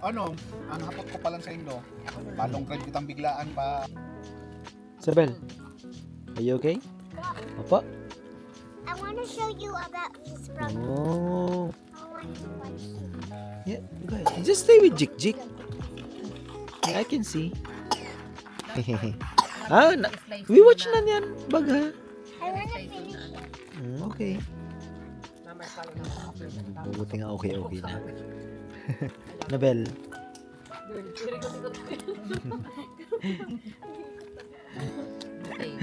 Ano, ang hapot ko pa lang sa inyo. Palong grade kitang biglaan pa. Isabel, are you okay? Opo. I want to show you about this from. Oh. I want to watch you. Yeah, go ahead. Just stay with Jik Jik. I can see. We watch na yan. Baga. I want to finish it. Okay. Buti nga okay na. Nabel. Okay.